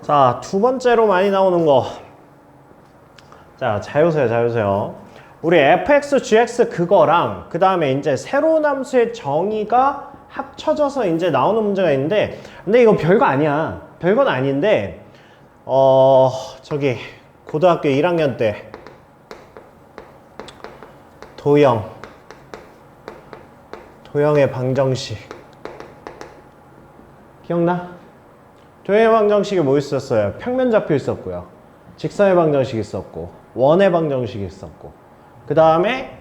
자, 두 번째로 많이 나오는 거. 자, 잘 보세요. 우리 fx, gx 그거랑 그 다음에 이제 새로운 함수의 정의가 합쳐져서 이제 나오는 문제가 있는데, 근데 이거 별거 아니야. 별건 아닌데, 저기 고등학교 1학년 때 도형의 방정식 기억나? 도형의 방정식이 뭐 있었어요? 평면좌표 있었고요, 직선의 방정식 있었고, 원의 방정식 있었고, 그 다음에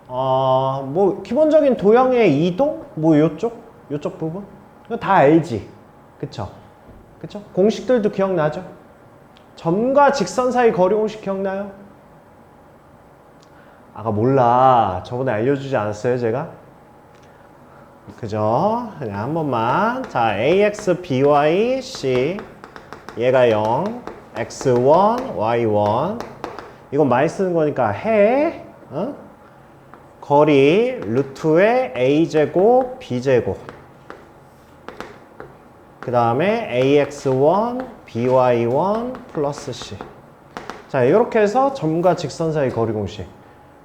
뭐 기본적인 도형의 이동? 뭐 요쪽 부분? 이거 다 알지? 그쵸? 공식들도 기억나죠? 점과 직선 사이 거리 공식 기억나요? 아까 몰라. 저번에 알려주지 않았어요, 제가? 그죠? 그냥 한 번만. 자, ax, by, c. 얘가 0, x1, y1. 이건 많이 쓰는 거니까 해. 거리 루트의 a제곱, b제곱. 그 다음에 ax1, by1 플러스 c. 자, 이렇게 해서 점과 직선 사이 거리 공식.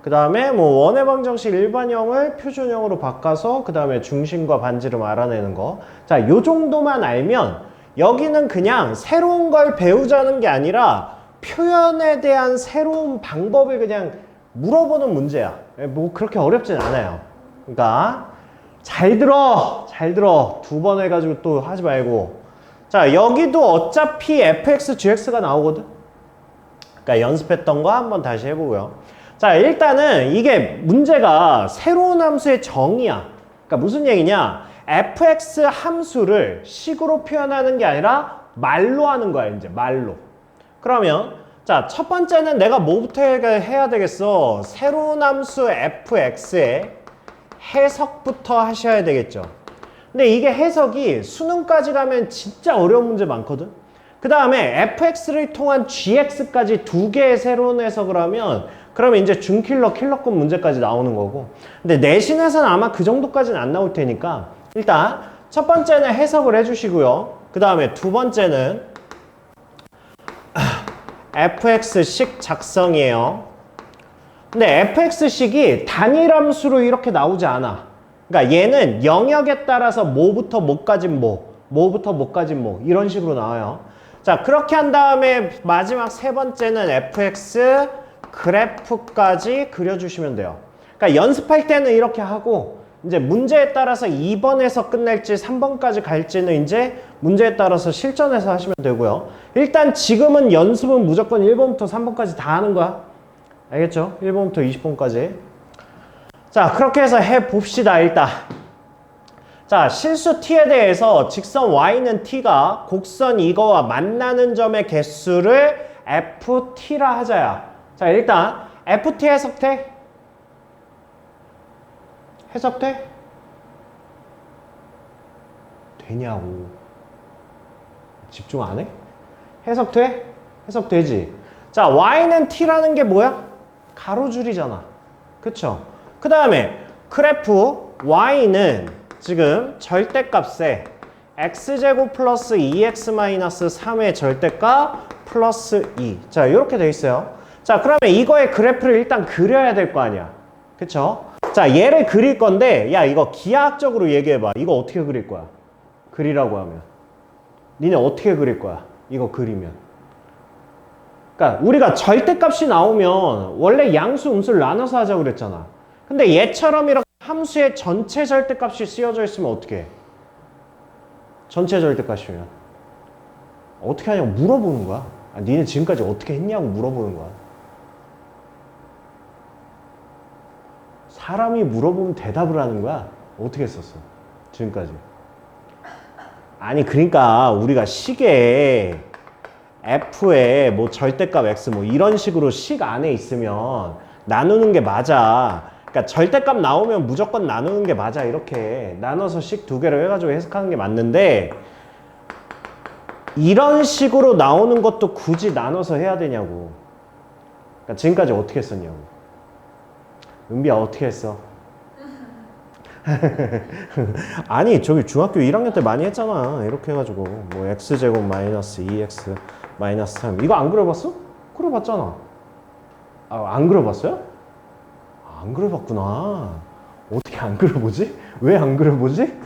그 다음에 뭐 원의 방정식 일반형을 표준형으로 바꿔서 그 다음에 중심과 반지름 알아내는 거. 자, 요 정도만 알면 여기는 그냥 새로운 걸 배우자는 게 아니라 표현에 대한 새로운 방법을 그냥 물어보는 문제야. 뭐 그렇게 어렵진 않아요. 그러니까 잘 들어. 두 번 해가지고 또 하지 말고. 자, 여기도 어차피 fx, gx가 나오거든. 그러니까 연습했던 거 한번 다시 해보고요. 자, 일단은 이게 문제가 새로운 함수의 정의야. 그러니까 무슨 얘기냐? fx 함수를 식으로 표현하는 게 아니라 말로 하는 거야, 이제 말로. 그러면 자, 첫 번째는 내가 뭐부터 해야 되겠어? 새로운 함수 fx의 해석부터 하셔야 되겠죠. 근데 이게 해석이 수능까지 가면 진짜 어려운 문제 많거든. 그 다음에 fx를 통한 gx까지 두 개의 새로운 해석을 하면 그러면 이제 킬러급 문제까지 나오는 거고. 근데 내신에서는 아마 그 정도까지는 안 나올 테니까 일단 첫 번째는 해석을 해주시고요. 그 다음에 두 번째는 fx식 작성이에요. 근데 fx식이 단일함수로 이렇게 나오지 않아. 그러니까 얘는 영역에 따라서 뭐부터 뭐까진 뭐부터 뭐까진 뭐 이런 식으로 나와요. 자, 그렇게 한 다음에 마지막 세 번째는 fx 그래프까지 그려주시면 돼요. 그러니까 연습할 때는 이렇게 하고 이제 문제에 따라서 2번에서 끝낼지 3번까지 갈지는 이제 문제에 따라서 실전에서 하시면 되고요. 일단 지금은 연습은 무조건 1번부터 3번까지 다 하는 거야. 알겠죠? 1번부터 20번까지. 자, 그렇게 해서 해봅시다, 일단. 자, 실수 t에 대해서 직선 y는 t가 곡선 이거와 만나는 점의 개수를 ft라 하자야. 자, 일단 ft 해석돼? 해석돼? 되냐고. 집중 안 해? 해석돼? 해석되지? 자, y는 t라는 게 뭐야? 가로줄이잖아. 그쵸? 그 다음에 그래프 y는 지금 절대값에 x제곱 플러스 2x-3의 절대값 플러스 2. 자, 이렇게 돼 있어요. 자, 그러면 이거의 그래프를 일단 그려야 될 거 아니야. 그쵸? 자, 얘를 그릴 건데, 야, 이거 기하학적으로 얘기해봐. 이거 어떻게 그릴 거야? 그리라고 하면. 니네 어떻게 그릴 거야? 이거 그리면. 그러니까 우리가 절대값이 나오면 원래 양수, 음수를 나눠서 하자고 그랬잖아. 근데 얘처럼 이렇게 함수의 전체 절대값이 쓰여져 있으면 어떻게 해? 전체 절대값이면. 어떻게 하냐고 물어보는 거야. 아, 니네 지금까지 어떻게 했냐고 물어보는 거야. 사람이 물어보면 대답을 하는 거야. 어떻게 했었어? 지금까지. 아니, 그러니까 우리가 식에 f에 뭐 절대값 x 뭐 이런 식으로 식 안에 있으면 나누는 게 맞아. 그러니까 절대값 나오면 무조건 나누는 게 맞아. 이렇게 나눠서 식 두 개로 해가지고 해석하는 게 맞는데 이런 식으로 나오는 것도 굳이 나눠서 해야 되냐고. 그러니까 지금까지 어떻게 했었냐고. 은비야, 어떻게 했어? 아니 저기 중학교 1학년 때 많이 했잖아. 이렇게 해가지고 뭐 x제곱 마이너스 2x 마이너스 3 이거 안 그려봤어? 그려봤잖아. 아, 안 그려봤어요? 아, 안 그려봤구나. 어떻게 안 그려보지? 왜 안 그려보지?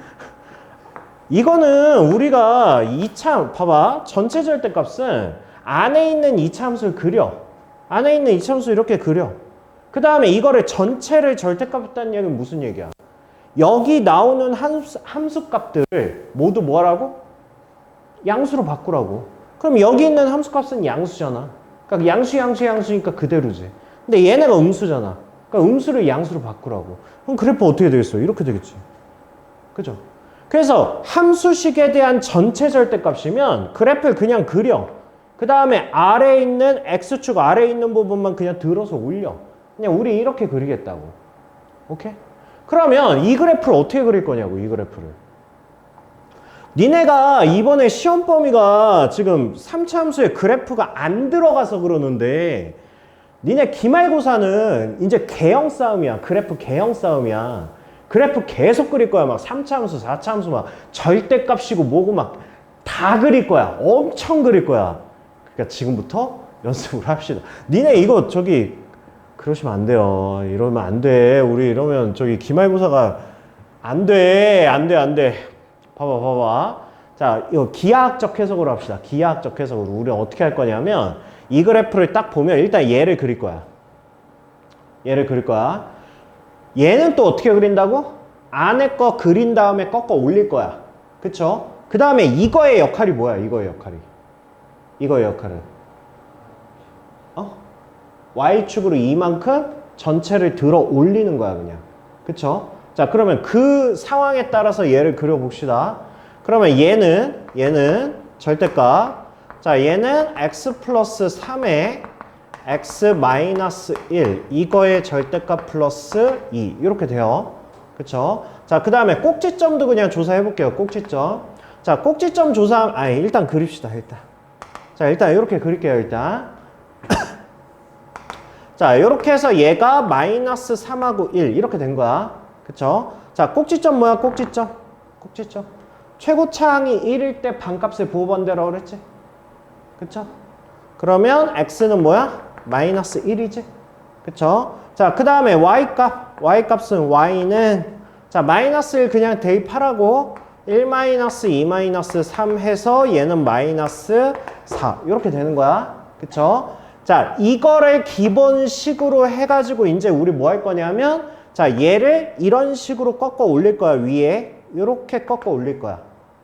이거는 우리가 2차 봐봐. 전체 절대값은 안에 있는 2차 함수를 그려. 안에 있는 2차 함수 이렇게 그려. 그 다음에 이거를 전체를 절대값이라는 얘기는 무슨 얘기야? 여기 나오는 함수 값들을 모두 뭐라고? 양수로 바꾸라고. 그럼 여기 있는 함수 값은 양수잖아. 그러니까 양수니까 그대로지. 근데 얘네가 음수잖아. 그러니까 음수를 양수로 바꾸라고. 그럼 그래프 어떻게 되겠어? 이렇게 되겠지. 그죠? 그래서 함수식에 대한 전체 절대값이면 그래프를 그냥 그려. 그 다음에 아래에 있는 x축 아래에 있는 부분만 그냥 들어서 올려. 그냥 우리 이렇게 그리겠다고. 오케이? 그러면 이 그래프를 어떻게 그릴 거냐고, 이 그래프를. 니네가 이번에 시험 범위가 지금 3차 함수에 그래프가 안 들어가서 그러는데 니네 기말고사는 이제 개형 싸움이야. 그래프 개형 싸움이야. 그래프 계속 그릴 거야. 막 3차 함수, 4차 함수 막 절대값이고 뭐고 막 다 그릴 거야. 엄청 그릴 거야. 그러니까 지금부터 연습을 합시다. 니네 이거 저기 그러시면 안 돼요. 이러면 안 돼. 우리 이러면 저기 기말고사가 안 돼. 안 돼. 봐봐. 자, 이거 기하학적 해석으로 합시다. 기하학적 해석으로. 우리는 어떻게 할 거냐면 이 그래프를 딱 보면 일단 얘를 그릴 거야. 얘는 또 어떻게 그린다고? 안에 거 그린 다음에 꺾어 올릴 거야. 그쵸? 그 다음에 이거의 역할이 뭐야? 이거의 역할은 Y축으로 이만큼 전체를 들어 올리는 거야 그냥. 그쵸? 자 그러면 그 상황에 따라서 얘를 그려봅시다. 그러면 얘는 절대값. 자 얘는 x 플러스 3에 x 마이너스 1 이거의 절대값 플러스 2 이렇게 돼요. 그쵸? 자 그 다음에 꼭지점도 그냥 조사해 볼게요. 꼭지점. 자 꼭지점 조사 일단 그립시다. 일단 이렇게 그릴게요. 일단 자 이렇게 해서 얘가 마이너스 3하고 1 이렇게 된 거야. 그쵸? 자 꼭지점 뭐야? 꼭지점 최고차항이 1일 때 반값을 부호반대라고 그랬지? 그쵸? 그러면 x는 뭐야? 마이너스 1이지? 그쵸? 자 그 다음에 y값은 y는 자 마이너스 1 그냥 대입하라고 1 마이너스 2 마이너스 3 해서 얘는 마이너스 4 이렇게 되는 거야. 그쵸? 자 이거를 기본식으로 해가지고 이제 우리 뭐 할 거냐면 자 얘를 이런 식으로 꺾어 올릴 거야. 위에 이렇게 꺾어 올릴 거야.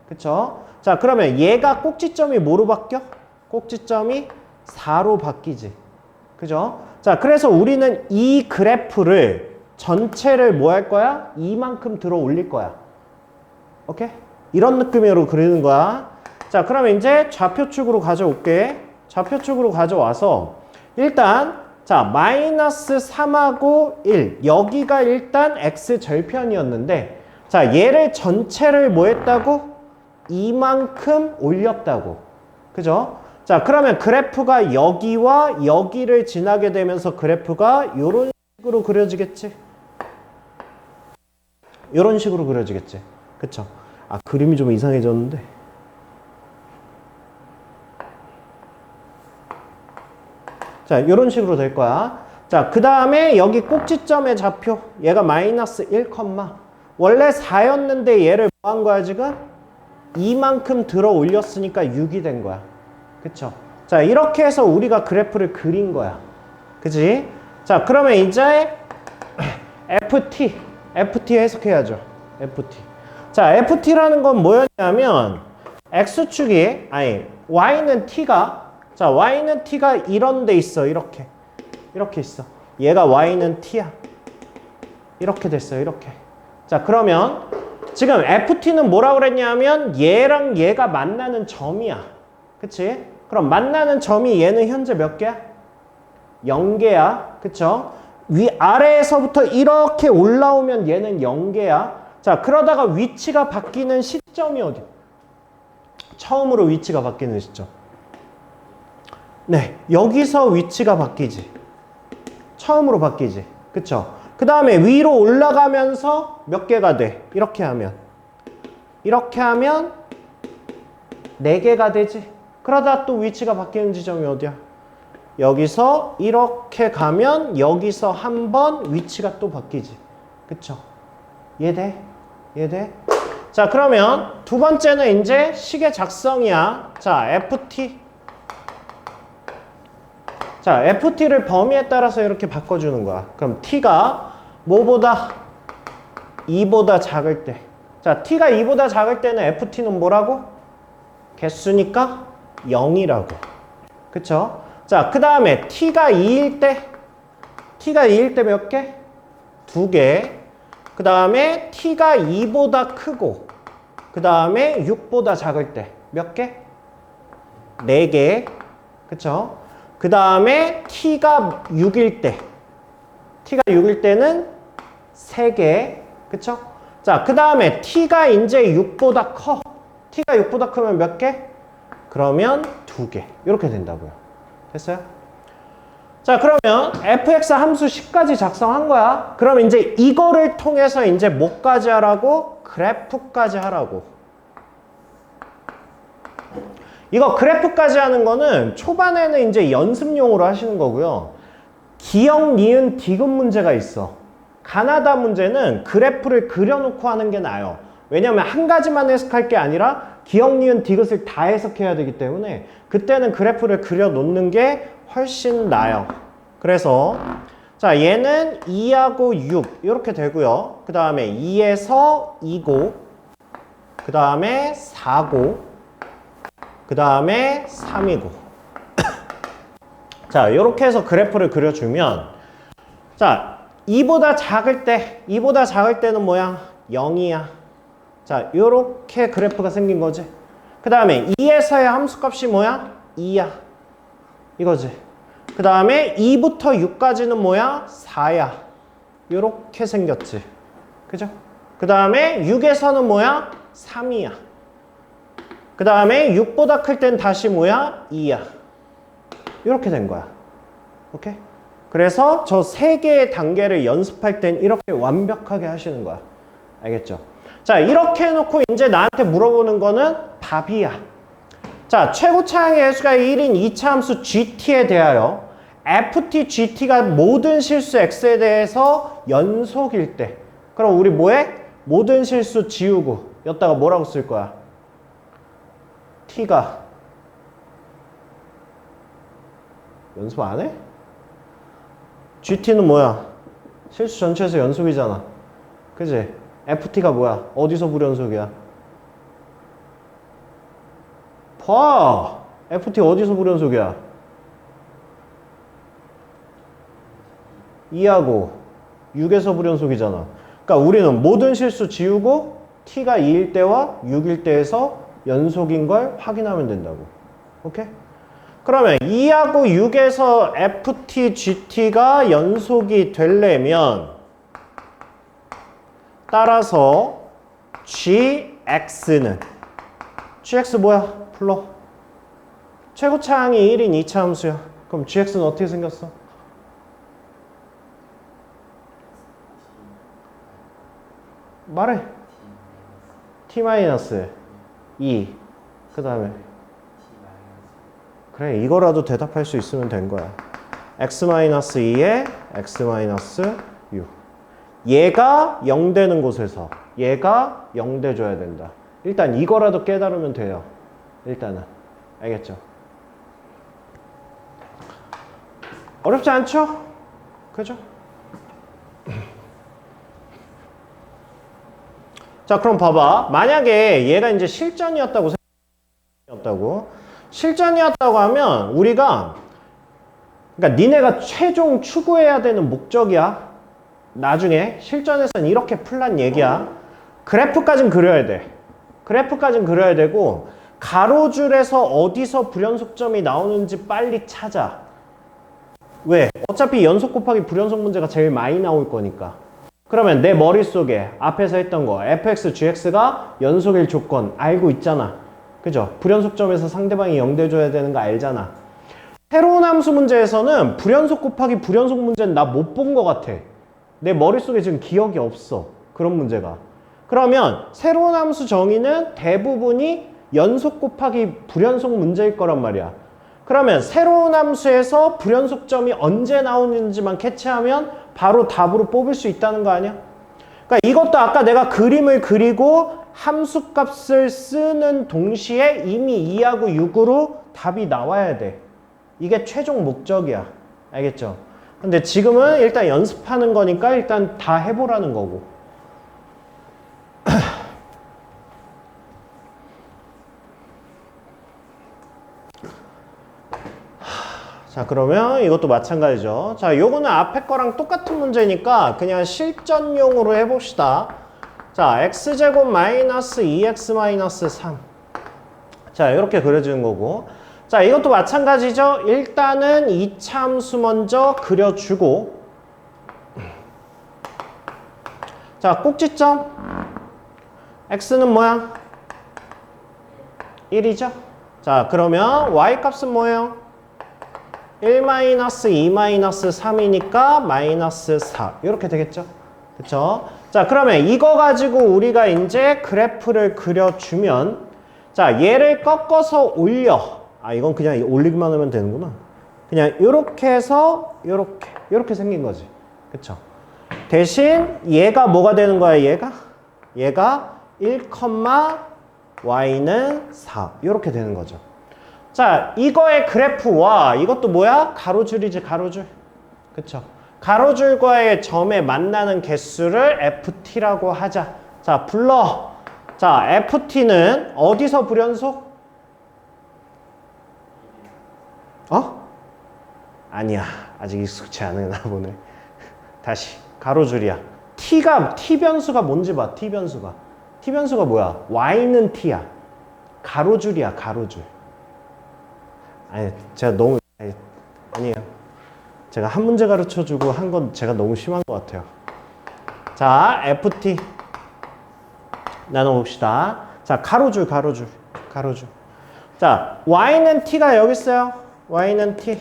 그쵸? 자 그러면 얘가 꼭지점이 뭐로 바뀌어? 꼭지점이 4로 바뀌지. 그죠? 자 그래서 우리는 이 그래프를 전체를 뭐 할 거야? 이만큼 들어 올릴 거야. 오케이? 이런 느낌으로 그리는 거야. 자 그러면 이제 좌표축으로 가져올게. 좌표축으로 가져와서 일단 자 마이너스 3하고 1 여기가 일단 x 절편이었는데 자 얘를 전체를 뭐 했다고? 이만큼 올렸다고. 그죠? 자 그러면 그래프가 여기와 여기를 지나게 되면서 그래프가 요런 식으로 그려지겠지? 요런 식으로 그려지겠지? 그쵸? 아 그림이 좀 이상해졌는데 자 요런 식으로 될 거야. 자 그 다음에 여기 꼭지점의 좌표 얘가 마이너스 1, 원래 4였는데 얘를 뭐 한 거야 지금? 이만큼 들어 올렸으니까 6이 된 거야. 그쵸? 자 이렇게 해서 우리가 그래프를 그린 거야. 그지? 자 그러면 이제 FT 해석해야죠. 자 FT라는 건 뭐였냐면 X축이 Y는 T가 이런 데 있어. 이렇게 있어. 얘가 Y는 T야. 이렇게 됐어. 이렇게. 자 그러면 지금 FT는 뭐라고 그랬냐면 얘랑 얘가 만나는 점이야. 그치? 그럼 만나는 점이 얘는 현재 몇 개야? 0개야. 그쵸? 아래에서부터 이렇게 올라오면 얘는 0개야. 자, 그러다가 위치가 바뀌는 시점이 어디? 처음으로 위치가 바뀌는 시점. 네, 여기서 위치가 바뀌지. 처음으로 바뀌지. 그쵸? 그 다음에 위로 올라가면서 몇 개가 돼? 이렇게 하면 4개가 되지. 그러다 또 위치가 바뀌는 지점이 어디야? 여기서 이렇게 가면 여기서 한번 위치가 또 바뀌지. 그쵸? 이해돼? 이해돼? 자, 그러면 두 번째는 이제 식의 작성이야. 자, FT. 자, FT를 범위에 따라서 이렇게 바꿔주는 거야. 그럼 T가 뭐보다? 2보다 작을 때. 자, T가 2보다 작을 때는 FT는 뭐라고? 개수니까 0이라고. 그쵸? 자, 그 다음에 T가 2일 때 몇 개? 2개. 그 다음에 T가 2보다 크고 그 다음에 6보다 작을 때 몇 개? 4개. 그쵸? 그 다음에 T가 6일 때는 3개. 그쵸? 자, 그 다음에 T가 이제 6보다 커. T가 6보다 크면 몇 개? 그러면 2개. 이렇게 된다고요. 됐어요? 자, 그러면 fx 함수 10까지 작성한 거야. 그럼 이제 이거를 통해서 이제 뭐까지 하라고? 그래프까지 하라고. 이거 그래프까지 하는 거는 초반에는 이제 연습용으로 하시는 거고요. 기억, 니은, 디귿 문제가 있어. 가나다 문제는 그래프를 그려놓고 하는 게 나아요. 왜냐면 한 가지만 해석할 게 아니라 기억, 니은, 디귿을 다 해석해야 되기 때문에 그때는 그래프를 그려놓는 게 훨씬 나아요. 그래서 자, 얘는 2하고 6 이렇게 되고요. 그 다음에 2에서 2고 그 다음에 4고 그 다음에 3이고 자, 이렇게 해서 그래프를 그려주면 자, 2보다 작을 때는 뭐야? 0이야. 자, 요렇게 그래프가 생긴 거지. 그 다음에 2에서의 함수값이 뭐야? 2야. 이거지. 그 다음에 2부터 6까지는 뭐야? 4야. 요렇게 생겼지. 그죠? 그 다음에 6에서는 뭐야? 3이야. 그 다음에 6보다 클 땐 다시 뭐야? 2야. 요렇게 된 거야. 오케이? 그래서 저 3개의 단계를 연습할 땐 이렇게 완벽하게 하시는 거야. 알겠죠? 자, 이렇게 해놓고 이제 나한테 물어보는 거는 답이야. 자, 최고 차항의 해수가 1인 2차 함수 GT에 대하여 FT, GT가 모든 실수 X에 대해서 연속일 때. 그럼 우리 뭐해? 모든 실수 지우고 여기다가 뭐라고 쓸 거야? T가 연습 안 해? GT는 뭐야? 실수 전체에서 연속이잖아. 그지? FT가 뭐야? 어디서 불연속이야? 봐! FT 어디서 불연속이야? 2하고 6에서 불연속이잖아. 그러니까 우리는 모든 실수 지우고 T가 2일 때와 6일 때에서 연속인 걸 확인하면 된다고. 오케이? 그러면 2하고 6에서 FT, GT가 연속이 되려면 따라서 GX 뭐야? 불러. 최고 차항이 1인 2차 함수야. 그럼 GX는 어떻게 생겼어? 말해. T-2. 그 다음에 그래, 이거라도 대답할 수 있으면 된 거야. X-2에 X-6. 얘가 0 되는 곳에서 얘가 0 돼줘야 된다. 일단 이거라도 깨달으면 돼요. 일단은. 알겠죠? 어렵지 않죠? 그죠? 자, 그럼 봐봐. 만약에 얘가 이제 실전이었다고 하면 우리가 그러니까 니네가 최종 추구해야 되는 목적이야. 나중에 실전에서는 이렇게 풀란 얘기야. 그래프까진 그려야 돼. 그래프까진 그려야 되고 가로줄에서 어디서 불연속점이 나오는지 빨리 찾아. 왜? 어차피 연속 곱하기 불연속 문제가 제일 많이 나올 거니까. 그러면 내 머릿속에 앞에서 했던 거 fx, gx가 연속일 조건 알고 있잖아. 그죠? 불연속점에서 상대방이 0 돼줘야 되는 거 알잖아. 새로운 함수 문제에서는 불연속 곱하기 불연속 문제는 나 못 본 거 같아. 내 머릿속에 지금 기억이 없어. 그런 문제가. 그러면 새로운 함수 정의는 대부분이 연속 곱하기 불연속 문제일 거란 말이야. 그러면 새로운 함수에서 불연속점이 언제 나오는지만 캐치하면 바로 답으로 뽑을 수 있다는 거 아니야? 그러니까 이것도 아까 내가 그림을 그리고 함수값을 쓰는 동시에 이미 2하고 6으로 답이 나와야 돼. 이게 최종 목적이야. 알겠죠? 근데 지금은 일단 연습하는 거니까 일단 다 해보라는 거고. 자, 그러면 이것도 마찬가지죠. 자, 요거는 앞에 거랑 똑같은 문제니까 그냥 실전용으로 해봅시다. 자, x제곱 마이너스 2x 마이너스 3. 자, 이렇게 그려주는 거고. 자, 이것도 마찬가지죠. 일단은 2차 함수 먼저 그려주고. 자, 꼭지점. x는 뭐야? 1이죠. 자, 그러면 y 값은 뭐예요? 1-2-3이니까 마이너스 4 이렇게 되겠죠? 그쵸? 자, 그러면 이거 가지고 우리가 이제 그래프를 그려주면 자, 얘를 꺾어서 올려. 아, 이건 그냥 올리기만 하면 되는구나. 그냥 이렇게 해서 이렇게 생긴 거지. 그쵸? 대신 얘가 뭐가 되는 거야, 얘가 1, y는 4 이렇게 되는 거죠. 자, 이거의 그래프와 이것도 뭐야? 가로줄이지, 가로줄. 그쵸? 가로줄과의 점에 만나는 개수를 ft라고 하자. 자, 불러. 자, ft는 어디서 불연속? 아니야. 아직 익숙치 않으나 보네. 다시. 가로줄이야. t 변수가 뭔지 봐. t 변수가 뭐야? y는 t야. 가로줄이야, 가로줄. 아니, 제가 너무 아니에요. 제가 한 문제 가르쳐주고 한 건 제가 너무 심한 것 같아요. 자, ft 나눠봅시다. 자, 가로줄. 자, y는 t가 여기 있어요. y는 t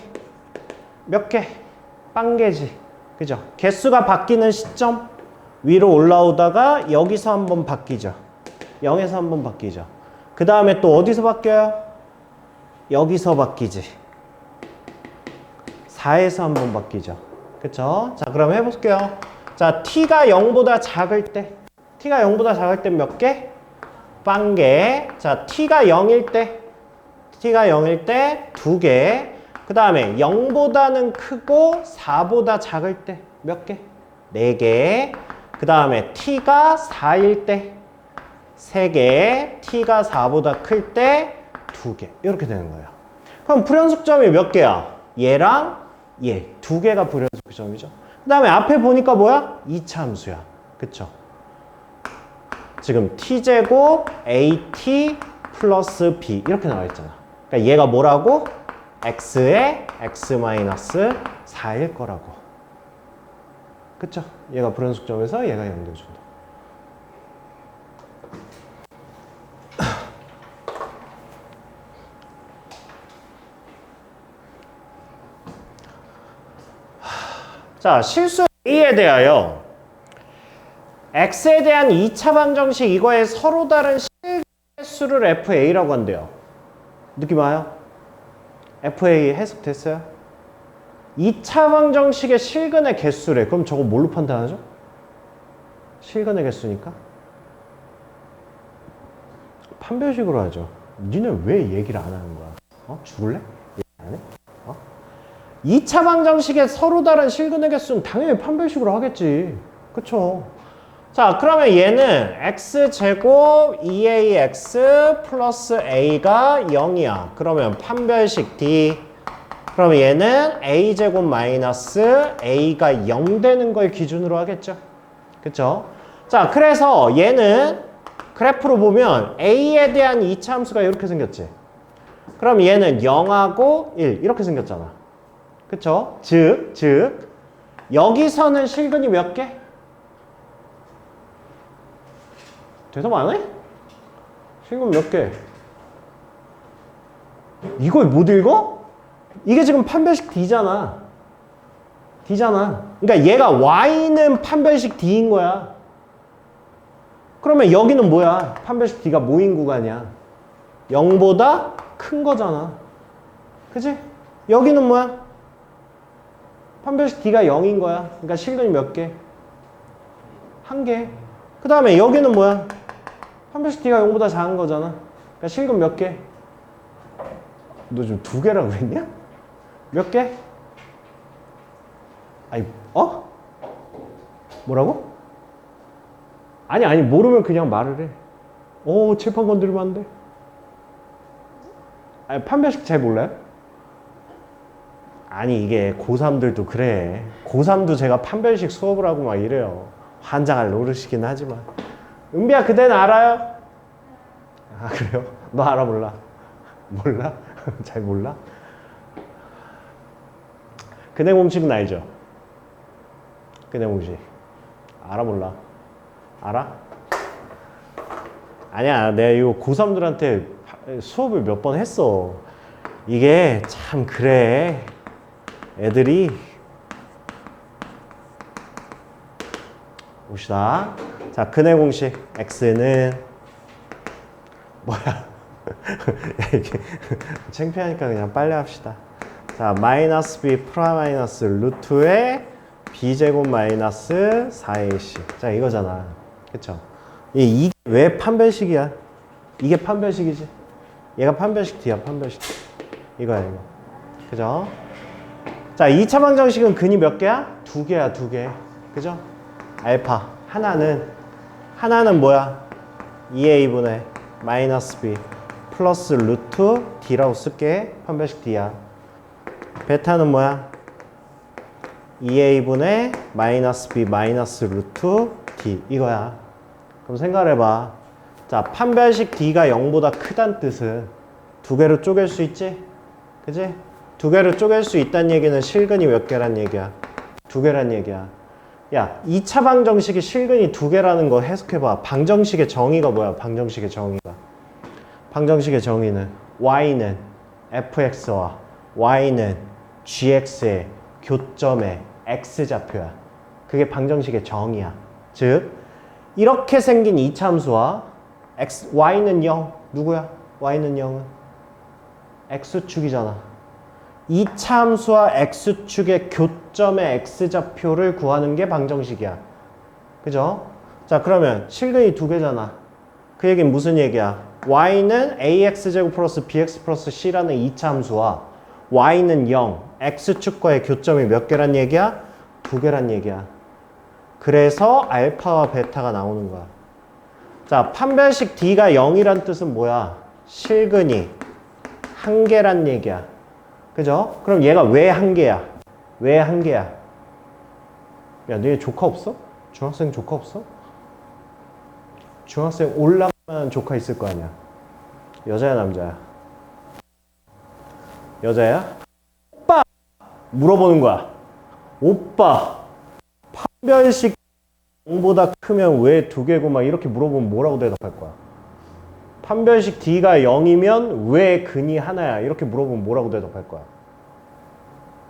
몇 개? 빵개지. 그죠? 개수가 바뀌는 시점 위로 올라오다가 여기서 한번 바뀌죠. 0에서 한번 바뀌죠. 그 다음에 또 어디서 바뀌어요? 여기서 바뀌지. 4에서 한번 바뀌죠. 그쵸? 자, 그럼 해볼게요. 자, t가 0보다 작을 때 몇 개? 빵개. 자, t가 0일 때 2개. 그 다음에 0보다는 크고 4보다 작을 때 몇 개? 4개. 그 다음에 t가 4일 때 3개. t가 4보다 클 때 2개. 이렇게 되는 거예요. 그럼 불연속점이 몇 개야? 얘랑 얘. 2개가 불연속점이죠. 그 다음에 앞에 보니까 뭐야? 2차 함수야. 그쵸? 지금 t제곱 at 플러스 b 이렇게 나와 있잖아. 그러니까 얘가 뭐라고? x에 x-4일 거라고. 그쵸? 얘가 불연속점에서 얘가 연결준다. 자, 실수 A에 대하여 X에 대한 2차 방정식 이거에 서로 다른 실수를 FA라고 한대요. 느낌 와요? FA 해석됐어요? 2차 방정식의 실근의 개수래. 그럼 저거 뭘로 판단하죠? 실근의 개수니까? 판별식으로 하죠. 니네 왜 얘기를 안 하는 거야? 죽을래? 얘기 안 해? 2차 방정식의 서로 다른 실근의 개수는 당연히 판별식으로 하겠지. 그쵸? 자, 그러면 얘는 x제곱 2ax 플러스 a가 0이야. 그러면 판별식 D. 그러면 얘는 a제곱 마이너스 a가 0 되는 걸 기준으로 하겠죠. 그쵸? 자, 그래서 얘는 그래프로 보면 a에 대한 2차 함수가 이렇게 생겼지. 그럼 얘는 0하고 1 이렇게 생겼잖아. 그쵸? 즉 여기서는 실근이 몇 개? 대답 안 해? 실근 몇 개? 이걸 못 읽어? 이게 지금 판별식 D잖아. D잖아. 그러니까 얘가 Y는 판별식 D인 거야. 그러면 여기는 뭐야? 판별식 D가 뭐인 구간이야? 0보다 큰 거잖아. 그치? 여기는 뭐야? 판별식 D가 0인 거야. 그러니까 실근이 몇 개? 한 개. 그 다음에 여기는 뭐야? 판별식 D가 0보다 작은 거잖아. 그러니까 실근 몇 개? 너 지금 2개라고 했냐? 몇 개? 아니, 뭐라고? 아니, 모르면 그냥 말을 해. 칠판 건드리면 안 돼. 아니, 판별식 잘 몰라요? 아니, 이게 고3들도 그래. 고3도 제가 판별식 수업을 하고 막 이래요. 환장할 노릇이긴 하지만. 은비야, 그대는 알아요? 아, 그래요? 너 알아, 몰라? 몰라? 잘 몰라? 근해 공식은 알죠? 근해 공식. 알아, 몰라? 알아? 아니야, 내가 이거 고3들한테 수업을 몇 번 했어. 이게 참 그래. 애들이 봅시다. 자, 근해 공식 x는 뭐야? 이게 창피하니까 그냥 빨리 합시다. 자, 마이너스 b 플러스 루트의 b제곱 마이너스 4ac. 자, 이거잖아. 그쵸? 이게 왜 판별식이야? 이게 판별식이지. 얘가 판별식 D야, 판별식. 이거야, 이거. 그죠? 자, 2차 방정식은 근이 몇 개야? 2개야, 2개. 그죠? 알파. 하나는 뭐야? 2a분의 마이너스 b 플러스 루트 d라고 쓸게. 판별식 D야. 베타는 뭐야? 2a분의 마이너스 b 마이너스 루트 d. 이거야. 그럼 생각을 해봐. 자, 판별식 D가 0보다 크다는 뜻은 2개로 쪼갤 수 있지? 그지? 2개로 쪼갤 수 있다는 얘기는 실근이 몇 개란 얘기야? 2개란 얘기야. 야, 2차 방정식이 실근이 2개라는 거 해석해봐. 방정식의 정의가 뭐야? 방정식의 정의가. 방정식의 정의는 y는 fx와 y는 gx의 교점의 x좌표야. 그게 방정식의 정의야. 즉, 이렇게 생긴 이차함수와 y는 0. 누구야? y는 0은? x축이잖아. 이차함수와 x축의 교점의 x좌표를 구하는 게 방정식이야. 그죠? 자, 그러면 실근이 2개잖아. 그 얘기는 무슨 얘기야? y는 ax제곱 플러스 bx 플러스 c라는 이차함수와 y는 0, x축과의 교점이 몇 개란 얘기야? 2개란 얘기야. 그래서 알파와 베타가 나오는 거야. 자, 판별식 D가 0이란 뜻은 뭐야? 실근이 1개란 얘기야. 그죠? 그럼 얘가 왜 1개야? 왜 1개야? 야, 너희 조카 없어? 중학생 조카 없어? 중학생 올라가면 조카 있을 거 아니야. 여자야, 남자야? 여자야? 오빠! 물어보는 거야. 오빠! 판별식 0보다 크면 왜 2개고 막 이렇게 물어보면 뭐라고 대답할 거야? 판별식 D가 0이면 왜 근이 하나야? 이렇게 물어보면 뭐라고 대답할 거야?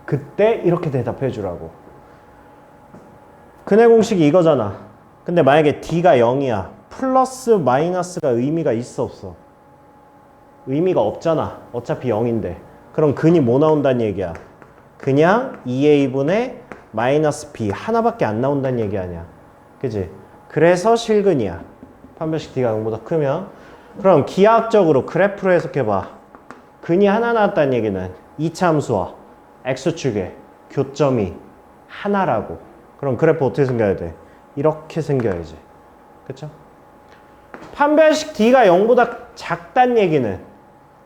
그때 이렇게 대답해 주라고. 근해 공식이 이거잖아. 근데 만약에 D가 0이야. 플러스 마이너스가 의미가 있어, 없어? 의미가 없잖아. 어차피 0인데. 그럼 근이 뭐 나온다는 얘기야? 그냥 2a분의 마이너스 b 하나밖에 안 나온다는 얘기 아니야. 그지? 그래서 실근이야. 판별식 D가 0보다 크면. 그럼 기하학적으로 그래프로 해석해봐. 근이 하나 나왔다는 얘기는 이차함수와 x축의 교점이 하나라고. 그럼 그래프 어떻게 생겨야 돼? 이렇게 생겨야지. 그쵸? 판별식 D가 0보다 작다는 얘기는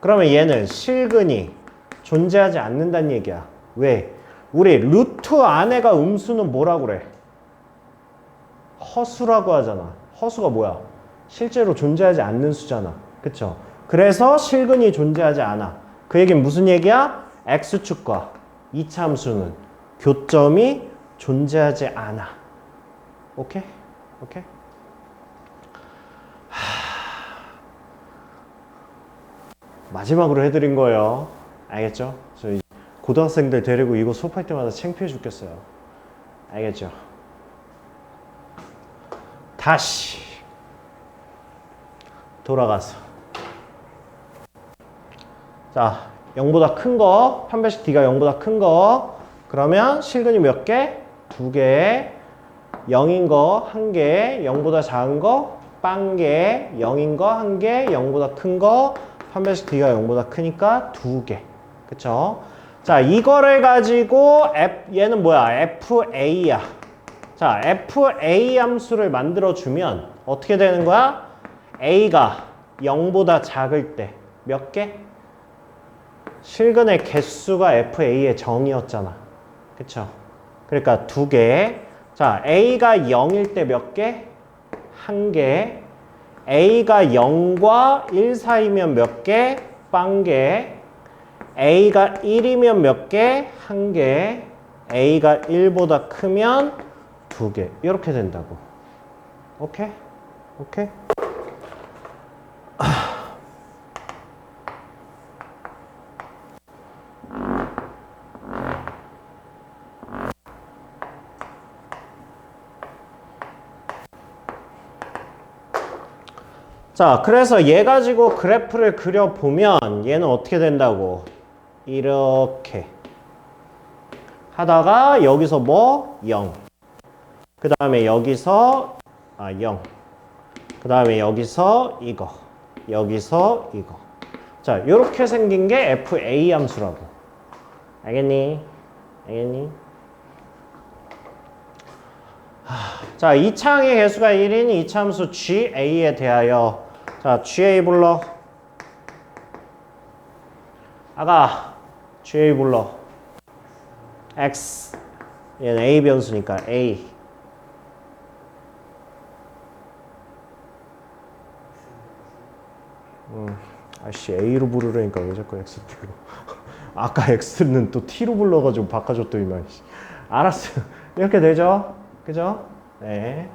그러면 얘는 실근이 존재하지 않는다는 얘기야. 왜? 우리 루트 안에가 음수는 뭐라고 그래? 허수라고 하잖아. 허수가 뭐야? 실제로 존재하지 않는 수잖아. 그쵸? 그래서 실근이 존재하지 않아. 그 얘기는 무슨 얘기야? x축과 이차함수는 교점이 존재하지 않아. 오케이? 오케이? 마지막으로 해드린 거예요. 알겠죠? 저희 고등학생들 데리고 이거 수업할 때마다 창피해 죽겠어요. 알겠죠? 다시 돌아가서 자 0보다 큰 거 판별식 D가 0보다 큰 거 그러면 실근이 몇 개? 2개 0인 거 1개 0보다 작은 거 빵개 0인 거 1개 0보다 큰 거 판별식 D가 0보다 크니까 2개 그쵸? 자 이거를 가지고 얘는 뭐야? FA야 자 FA 함수를 만들어주면 어떻게 되는 거야? A가 0보다 작을 때 몇 개? 실근의 개수가 FA의 정의였잖아 그쵸? 그러니까 2개 자 A가 0일 때 몇 개? 1개 A가 0과 1 사이면 몇 개? 빵개 A가 1이면 몇 개? 1개 A가 1보다 크면 2개 이렇게 된다고 오케이? 오케이? 자, 그래서 얘 가지고 그래프를 그려보면 얘는 어떻게 된다고? 이렇게 하다가 여기서 뭐? 0. 그 다음에 여기서 0. 그 다음에 여기서 이거. 여기서 이거. 자, 이렇게 생긴 게 FA 함수라고. 알겠니? 알겠니? 자, 이차항의 개수가 1인 이차함수 GA에 대하여 자, GA 불러. 아가, GA 불러. X. 얘는 A 변수니까 A. 아씨, A로 부르려니까 왜 자꾸 X 불러. 아까 X는 또 T로 불러가지고 바꿔줬더니만. 알았어. 이렇게 되죠? 그죠? 네.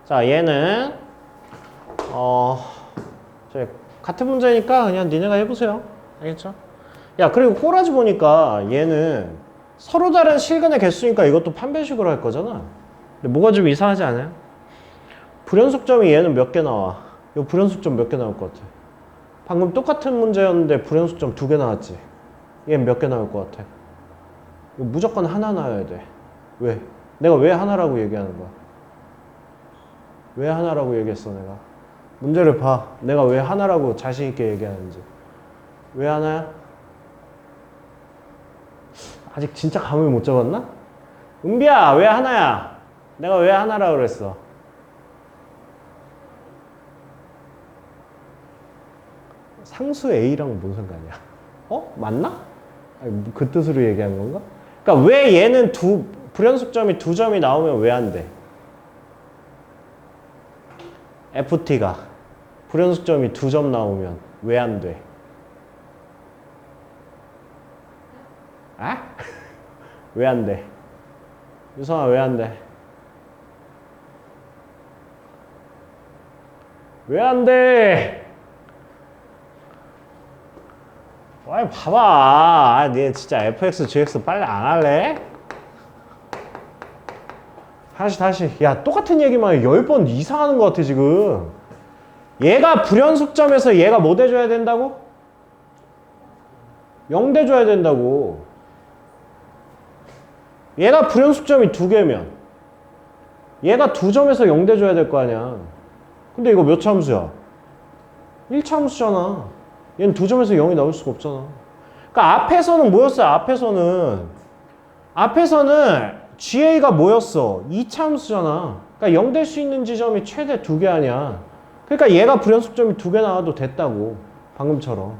자, 얘는 같은 문제니까 그냥 니네가 해보세요. 알겠죠? 야, 그리고 꼬라지 보니까 얘는 서로 다른 실근의 개수니까 이것도 판별식으로 할 거잖아. 근데 뭐가 좀 이상하지 않아요? 불연속점이 얘는 몇 개 나와? 이 불연속점 몇 개 나올 것 같아? 방금 똑같은 문제였는데 불연속점 2개 나왔지? 얘는 몇 개 나올 것 같아? 이거 무조건 하나 나와야 돼. 왜? 내가 왜 하나라고 얘기하는 거야? 왜 하나라고 얘기했어 내가? 문제를 봐. 내가 왜 하나라고 자신 있게 얘기하는지. 왜 하나야? 아직 진짜 감을 못 잡았나? 은비야 왜 하나야? 내가 왜 하나라고 그랬어? 상수 A랑 뭔 상관이야? 맞나? 아니, 그 뜻으로 얘기한 건가? 그러니까 왜 얘는 불연속점이 2점이 나오면 왜 안 돼? FT가 불연속점이 2점 나오면 왜 안 돼? 아? 왜 안 돼? 유성아 왜 안 돼? 왜 안 돼? 아이 봐봐. 니 진짜 fx, gx 빨리 안 할래? 다시. 야, 똑같은 얘기만 10번 이상 하는 것 같아, 지금. 얘가 불연속점에서 얘가 뭐 돼줘야 된다고? 0 돼줘야 된다고. 얘가 불연속점이 2개면 얘가 2점에서 0 돼줘야 될 거 아니야. 근데 이거 몇 차 함수야? 1차 함수잖아. 얘는 2점에서 0이 나올 수가 없잖아. 그러니까 앞에서는 뭐였어요? 앞에서는 GA가 뭐였어? 2차 함수잖아. 그러니까 0 될 수 있는 지점이 최대 2개 아니야. 그러니까 얘가 불연속점이 2개 나와도 됐다고. 방금처럼.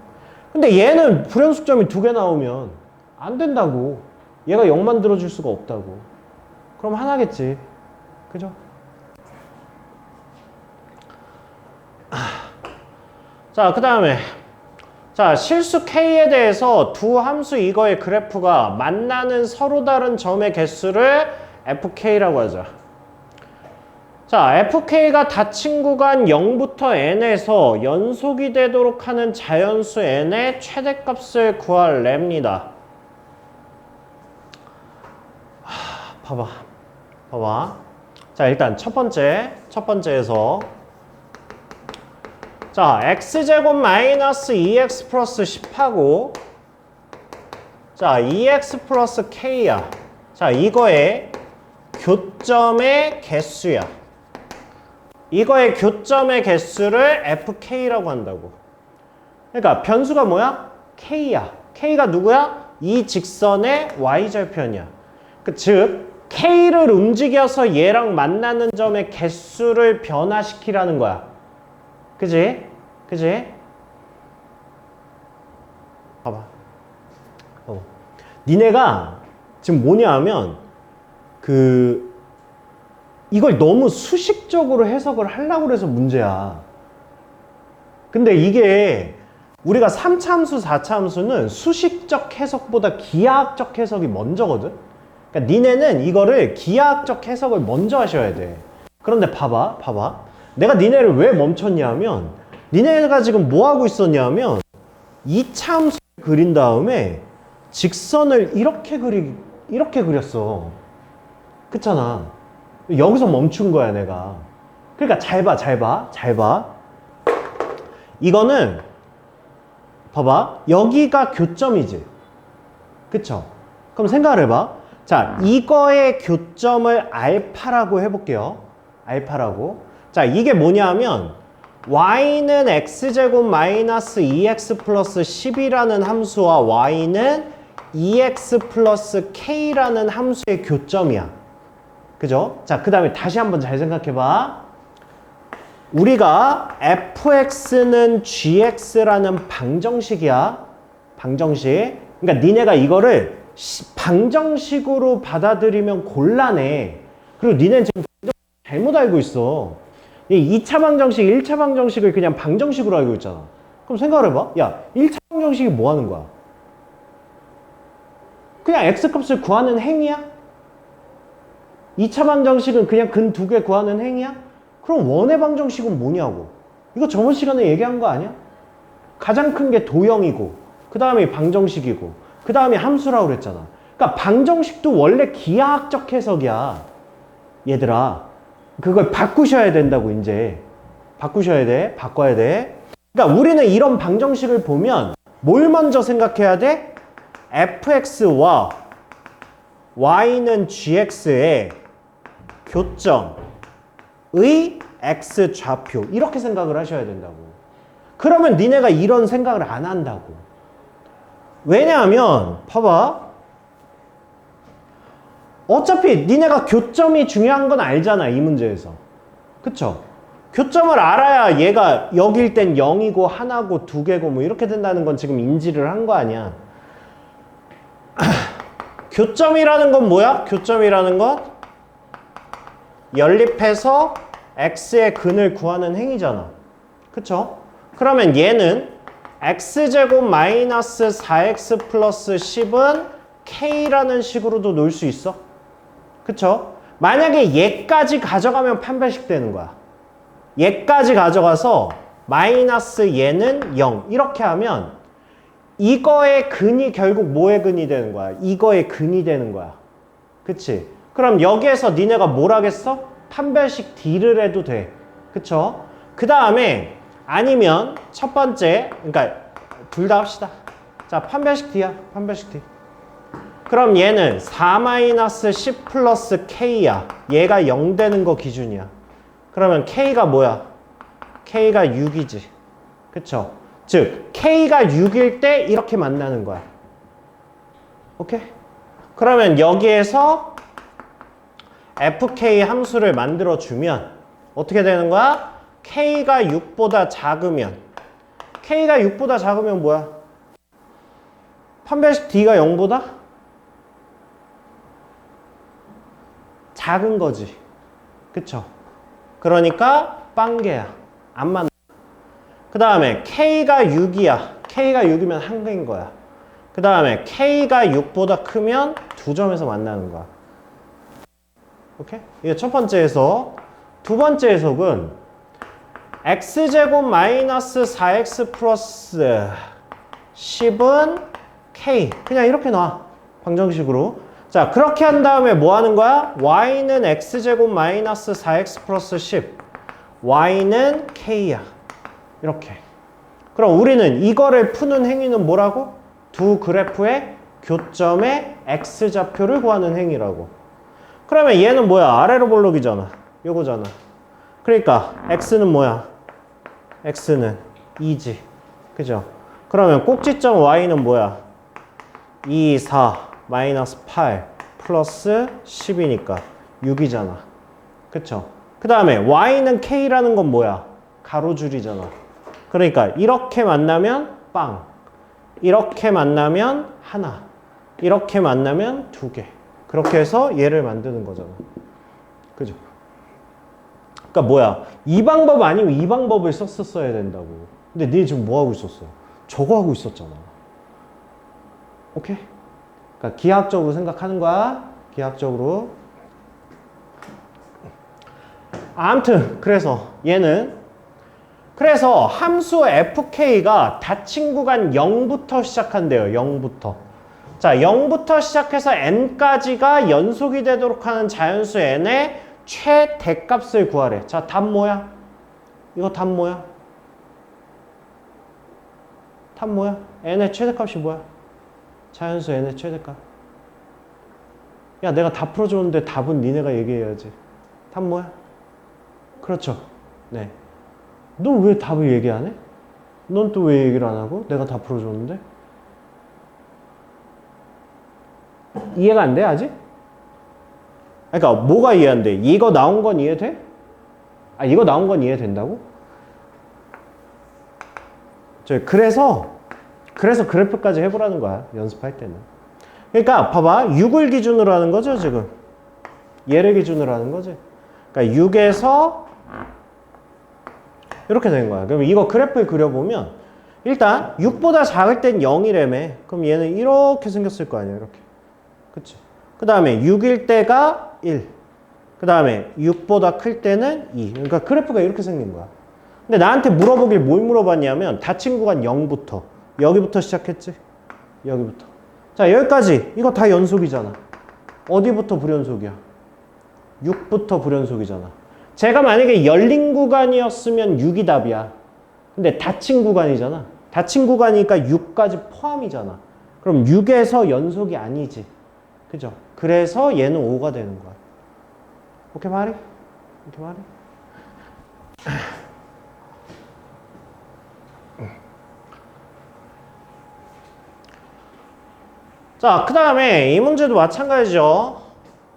근데 얘는 불연속점이 2개 나오면 안 된다고. 얘가 0 만들어줄 수가 없다고. 그럼 하나겠지. 그죠? 자, 그 다음에 자, 실수 K에 대해서 두 함수 이거의 그래프가 만나는 서로 다른 점의 개수를 FK라고 하자. 자, fk가 닫힌 구간 0부터 n에서 연속이 되도록 하는 자연수 n의 최대값을 구할랍니다. 봐봐. 자, 일단 첫 번째에서 자, x제곱 마이너스 2x 플러스 10하고 자, 2x 플러스 k야. 자, 이거의 교점의 개수야. 이거의 교점의 개수를 fk라고 한다고. 그러니까 변수가 뭐야? k야. k가 누구야? 이 직선의 y절편이야. 즉 k를 움직여서 얘랑 만나는 점의 개수를 변화시키라는 거야. 그지? 봐봐. 니네가 지금 뭐냐면 이걸 너무 수식적으로 해석을 하려고 해서 문제야. 근데 이게 우리가 3차 함수, 4차 함수는 수식적 해석보다 기하학적 해석이 먼저거든? 그러니까 니네는 이거를 기하학적 해석을 먼저 하셔야 돼. 그런데 봐봐. 내가 니네를 왜 멈췄냐면 니네가 지금 뭐 하고 있었냐면 2차 함수를 그린 다음에 직선을 이렇게 그렸어. 그렇잖아. 여기서 멈춘 거야, 내가. 그러니까 잘 봐. 이거는 봐봐. 여기가 교점이지. 그쵸? 그럼 생각을 해봐. 자, 이거의 교점을 알파라고 해볼게요. 알파라고. 자, 이게 뭐냐면 y는 x제곱 마이너스 2x 플러스 10이라는 함수와 y는 2x 플러스 k라는 함수의 교점이야. 그죠? 자, 그 다음에 다시 한번 잘 생각해봐. 우리가 fx는 gx라는 방정식이야. 방정식. 그러니까 니네가 이거를 방정식으로 받아들이면 곤란해. 그리고 니네는 지금 잘못 알고 있어. 이 2차 방정식, 1차 방정식을 그냥 방정식으로 알고 있잖아. 그럼 생각을 해봐. 야, 1차 방정식이 뭐 하는 거야? 그냥 x값을 구하는 행위야? 2차 방정식은 그냥 근 두 개 구하는 행위야? 그럼 원의 방정식은 뭐냐고. 이거 저번 시간에 얘기한 거 아니야? 가장 큰 게 도형이고 그 다음에 방정식이고 그 다음에 함수라고 그랬잖아. 그러니까 방정식도 원래 기하학적 해석이야. 얘들아, 그걸 바꾸셔야 된다고. 이제 바꾸셔야 돼. 바꿔야 돼. 그러니까 우리는 이런 방정식을 보면 뭘 먼저 생각해야 돼? fx와 y는 gx의 교점의 x 좌표, 이렇게 생각을 하셔야 된다고. 그러면 니네가 이런 생각을 안 한다고. 왜냐하면 봐봐, 어차피 니네가 교점이 중요한 건 알잖아, 이 문제에서. 그쵸? 교점을 알아야 얘가 여기일 땐 0이고 하나고 두 개고 뭐 이렇게 된다는 건 지금 인지를 한 거 아니야. 교점이라는 건 뭐야? 교점이라는 건 연립해서 x의 근을 구하는 행위잖아. 그쵸? 그러면 얘는 x제곱 마이너스 4x 플러스 10은 k라는 식으로도 놓을 수 있어. 그쵸? 만약에 얘까지 가져가면 판별식 되는 거야. 얘까지 가져가서 마이너스 얘는 0 이렇게 하면 이거의 근이 결국 뭐의 근이 되는 거야? 이거의 근이 되는 거야. 그치? 그럼 여기에서 니네가 뭘 하겠어? 판별식 D를 해도 돼. 그쵸? 그 다음에 아니면 첫 번째, 그러니까 둘 다 합시다. 자, 판별식 D야. 판별식 D. 그럼 얘는 4-10 플러스 K야. 얘가 0 되는 거 기준이야. 그러면 K가 뭐야? K가 6이지. 그쵸? 즉 K가 6일 때 이렇게 만나는 거야. 오케이? 그러면 여기에서 FK 함수를 만들어주면 어떻게 되는 거야? K가 6보다 작으면, K가 6보다 작으면 뭐야? 판별식 D가 0보다 작은 거지. 그쵸? 그러니까 빵개야. 안 맞는. 그 다음에 K가 6이야. K가 6이면 한 개인 거야. 그 다음에 K가 6보다 크면 두 점에서 만나는 거야. 오케이? 이게 첫 번째에서 두 번째 해석은 x제곱 마이너스 4x 플러스 10은 k. 그냥 이렇게 놔. 방정식으로. 자, 그렇게 한 다음에 뭐 하는 거야? y는 x제곱 마이너스 4x 플러스 10. y는 k야. 이렇게. 그럼 우리는 이거를 푸는 행위는 뭐라고? 두 그래프의 교점의 x좌표를 구하는 행위라고. 그러면 얘는 뭐야? 아래로 볼록이잖아. 요거잖아. 그러니까 x는 뭐야? x는 2지. 그죠? 그러면 꼭지점 y는 뭐야? 2, 4, 마이너스 8, 플러스 10이니까 6이잖아. 그쵸? 그 다음에 y는 k라는 건 뭐야? 가로줄이잖아. 그러니까 이렇게 만나면 빵. 이렇게 만나면 하나. 이렇게 만나면 두 개. 그렇게 해서 얘를 만드는 거잖아. 그죠? 그러니까 뭐야? 이 방법 아니면 이 방법을 썼어야 된다고. 근데 니 지금 뭐 하고 있었어? 저거 하고 있었잖아. 오케이? 그러니까 기하학적으로 생각하는 거야. 기하학적으로. 아무튼 그래서 얘는 그래서 함수 fk가 닫힌 구간 0부터 시작한대요. 0부터. 자, 0부터 시작해서 n까지가 연속이 되도록 하는 자연수 n의 최대값을 구하래. 자, 답 뭐야? 이거 답 뭐야? 답 뭐야? n의 최대값이 뭐야? 자연수 n의 최대값. 야, 내가 다 풀어줬는데 답은 니네가 얘기해야지. 답 뭐야? 그렇죠. 네. 너 왜 답을 얘기 안 해? 넌 또 왜 얘기를 안 하고? 내가 다 풀어줬는데? 이해가 안 돼, 아직? 그러니까 뭐가 이해 안 돼? 이거 나온 건 이해돼? 아, 이거 나온 건 이해된다고? 그래서 그래프까지 해보라는 거야, 연습할 때는. 그러니까 봐봐, 6을 기준으로 하는 거죠, 지금. 얘를 기준으로 하는 거지. 그러니까 6에서 이렇게 된 거야. 그럼 이거 그래프를 그려보면 일단 6보다 작을 땐 0이라며. 그럼 얘는 이렇게 생겼을 거 아니야, 이렇게. 그치? 그 다음에 6일 때가 1. 그 다음에 6보다 클 때는 2. 그러니까 그래프가 이렇게 생긴 거야. 근데 나한테 물어보길 뭘 물어봤냐면 닫힌 구간 0부터. 여기부터 시작했지? 여기부터. 자, 여기까지. 이거 다 연속이잖아. 어디부터 불연속이야? 6부터 불연속이잖아. 제가 만약에 열린 구간이었으면 6이 답이야. 근데 닫힌 구간이잖아. 닫힌 구간이니까 6까지 포함이잖아. 그럼 6에서 연속이 아니지. 그죠? 그래서 얘는 5가 되는 거야. 오케이 말이? 오케이 말이? 자, 그 다음에 이 문제도 마찬가지죠.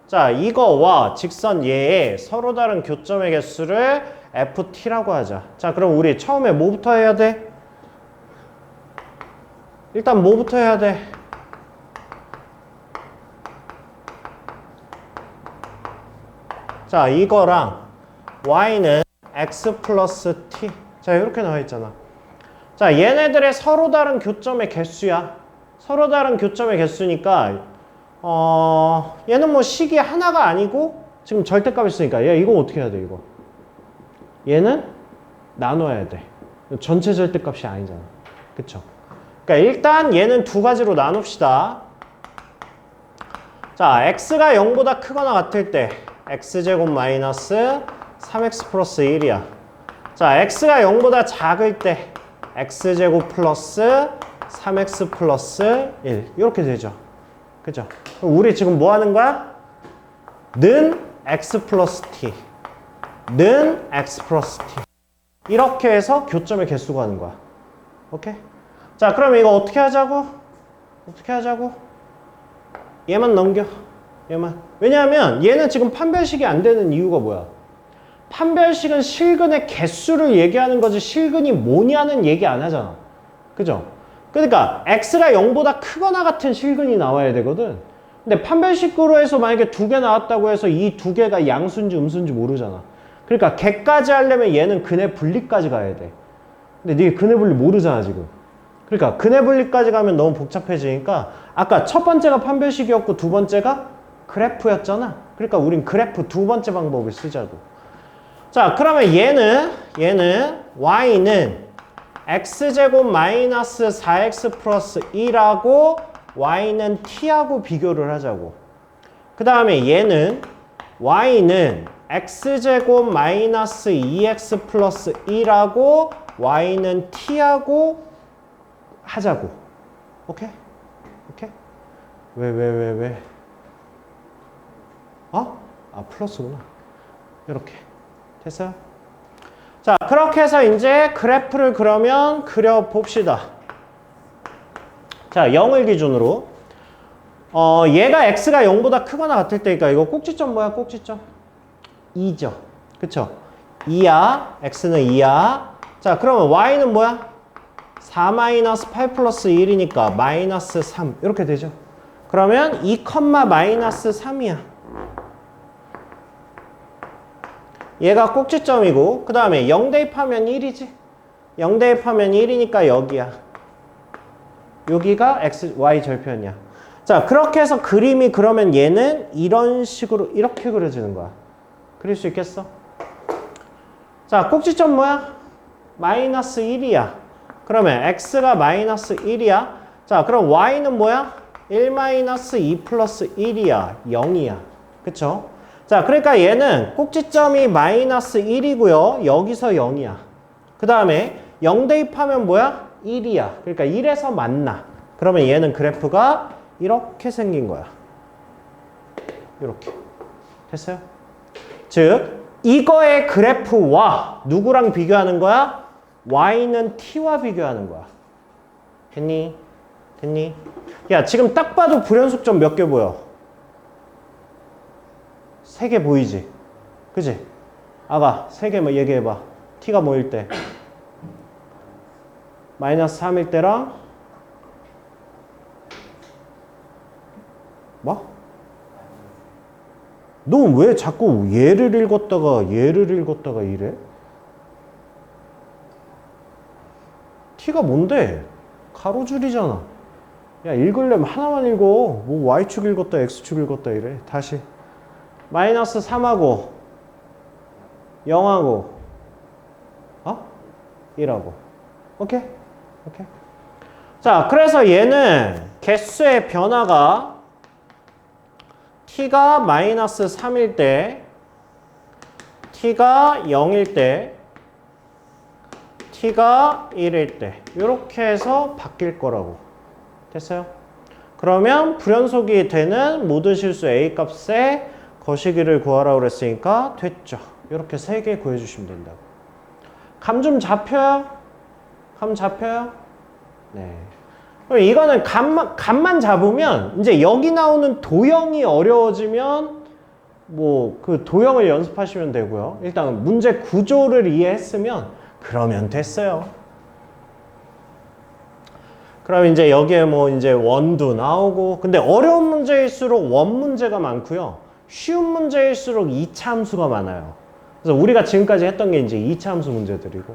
자, 이거와 직선 얘의 서로 다른 교점의 개수를 ft라고 하자. 자, 그럼 우리 처음에 뭐부터 해야 돼? 일단 뭐부터 해야 돼? 자, 이거랑 y는 x 플러스 t. 자, 이렇게 나와 있잖아. 자, 얘네들의 서로 다른 교점의 개수야. 서로 다른 교점의 개수니까 얘는 뭐 식이 하나가 아니고 지금 절대값 있으니까 얘 이거 어떻게 해야 돼, 이거? 얘는 나눠야 돼. 전체 절대값이 아니잖아. 그쵸? 그러니까 일단 얘는 두 가지로 나눕시다. 자, x가 0보다 크거나 같을 때 x제곱 마이너스 3x 플러스 1이야. 자, x가 0보다 작을 때 x제곱 플러스 3x 플러스 1 이렇게 되죠. 그죠? 그럼 우리 지금 뭐 하는 거야? 는 x 플러스 t 는 x 플러스 t 이렇게 해서 교점의 개수 구하는 거야. 오케이? 자, 그럼 이거 어떻게 하자고? 어떻게 하자고? 얘만 넘겨. 얘만. 왜냐하면 얘는 지금 판별식이 안 되는 이유가 뭐야? 판별식은 실근의 개수를 얘기하는 거지 실근이 뭐냐는 얘기 안 하잖아. 그죠? 그러니까 x가 0보다 크거나 같은 실근이 나와야 되거든. 근데 판별식으로 해서 만약에 두 개 나왔다고 해서 이 두 개가 양수인지 음수인지 모르잖아. 그러니까 개까지 하려면 얘는 근의 분리까지 가야 돼. 근데 네 근의 분리 모르잖아 지금. 그러니까 근의 분리까지 가면 너무 복잡해지니까 아까 첫 번째가 판별식이었고 두 번째가 그래프였잖아. 그러니까 우린 그래프 두 번째 방법을 쓰자고. 자, 그러면 얘는 y는 x제곱 마이너스 4x 플러스 1하고 y는 t하고 비교를 하자고. 그 다음에 얘는 y는 x제곱 마이너스 2x 플러스 1하고 y는 t하고 하자고. 오케이? 오케이? 왜? 어? 아, 플러스구나. 이렇게. 됐어요? 자, 그렇게 해서 이제 그래프를 그러면 그려봅시다. 자, 0을 기준으로. 얘가 x가 0보다 크거나 같을 때니까 이거 꼭지점 뭐야? 꼭지점? 2죠. 그쵸? 2야. x는 2야. 자, 그러면 y는 뭐야? 4 마이너스 8 플러스 1이니까 마이너스 3. 이렇게 되죠. 그러면 2, 마이너스 3이야. 얘가 꼭지점이고, 그 다음에 0 대입하면 1이지? 0 대입하면 1이니까 여기야. 여기가 x, y 절편이야. 자, 그렇게 해서 그림이 그러면 얘는 이런 식으로 이렇게 그려지는 거야. 그릴 수 있겠어? 자, 꼭지점 뭐야? 마이너스 1이야. 그러면 x가 마이너스 1이야. 자, 그럼 y는 뭐야? 1 마이너스 2 플러스 1이야. 0이야. 그쵸? 자, 그러니까 얘는 꼭지점이 마이너스 1이고요. 여기서 0이야. 그 다음에 0 대입하면 뭐야? 1이야. 그러니까 1에서 만나. 그러면 얘는 그래프가 이렇게 생긴 거야. 이렇게. 됐어요? 즉, 이거의 그래프와 누구랑 비교하는 거야? y는 t와 비교하는 거야. 됐니? 됐니? 야, 지금 딱 봐도 불연속점 몇 개 보여? 3개 보이지? 그지? 아가, 3개 뭐 얘기해봐. t가 뭐일 때? 마이너스 3일 때랑 뭐? 너 왜 자꾸 얘를 읽었다가 이래? t가 뭔데? 가로줄이잖아. 야, 읽으려면 하나만 읽어. 뭐 y축 읽었다 x축 읽었다 이래. 다시. 마이너스 3하고 0하고 1하고. 오케이? 오케이. 자, 그래서 얘는 개수의 변화가 t가 마이너스 3일 때, t가 0일 때, t가 1일 때 이렇게 해서 바뀔 거라고. 됐어요? 그러면 불연속이 되는 모든 실수 a 값의 거시기를 구하라고 그랬으니까 됐죠. 이렇게 3개 구해주시면 된다고. 감 좀 잡혀요? 감 잡혀요? 네. 그럼 이거는 감만 잡으면 이제 여기 나오는 도형이 어려워지면 뭐 그 도형을 연습하시면 되고요. 일단 문제 구조를 이해했으면 그러면 됐어요. 그럼 이제 여기에 뭐 이제 원도 나오고, 근데 어려운 문제일수록 원 문제가 많고요. 쉬운 문제일수록 2차 함수가 많아요. 그래서 우리가 지금까지 했던 게 이제 2차 함수 문제들이고.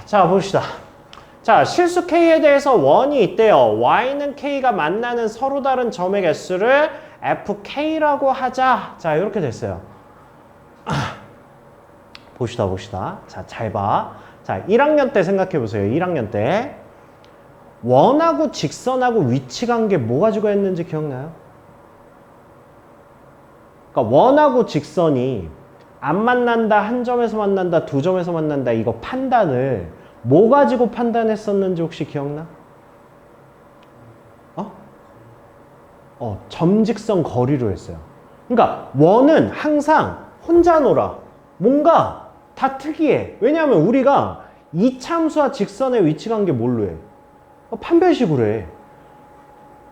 자, 봅시다. 자, 실수 K에 대해서 원이 있대요. Y는 K가 만나는 서로 다른 점의 개수를 FK라고 하자. 자, 이렇게 됐어요. 봅시다. 자, 잘 봐. 자, 1학년 때 생각해 보세요. 1학년 때. 원하고 직선하고 위치 관계 뭐 가지고 했는지 기억나요? 그러니까 원하고 직선이 안 만난다, 한 점에서 만난다, 두 점에서 만난다, 이거 판단을 뭐 가지고 판단했었는지 혹시 기억나? 점직선 거리로 했어요. 그러니까 원은 항상 혼자 놀아. 뭔가 다 특이해. 왜냐하면 우리가 이참수와 직선의 위치관계 뭘로 해? 판별식으로 해.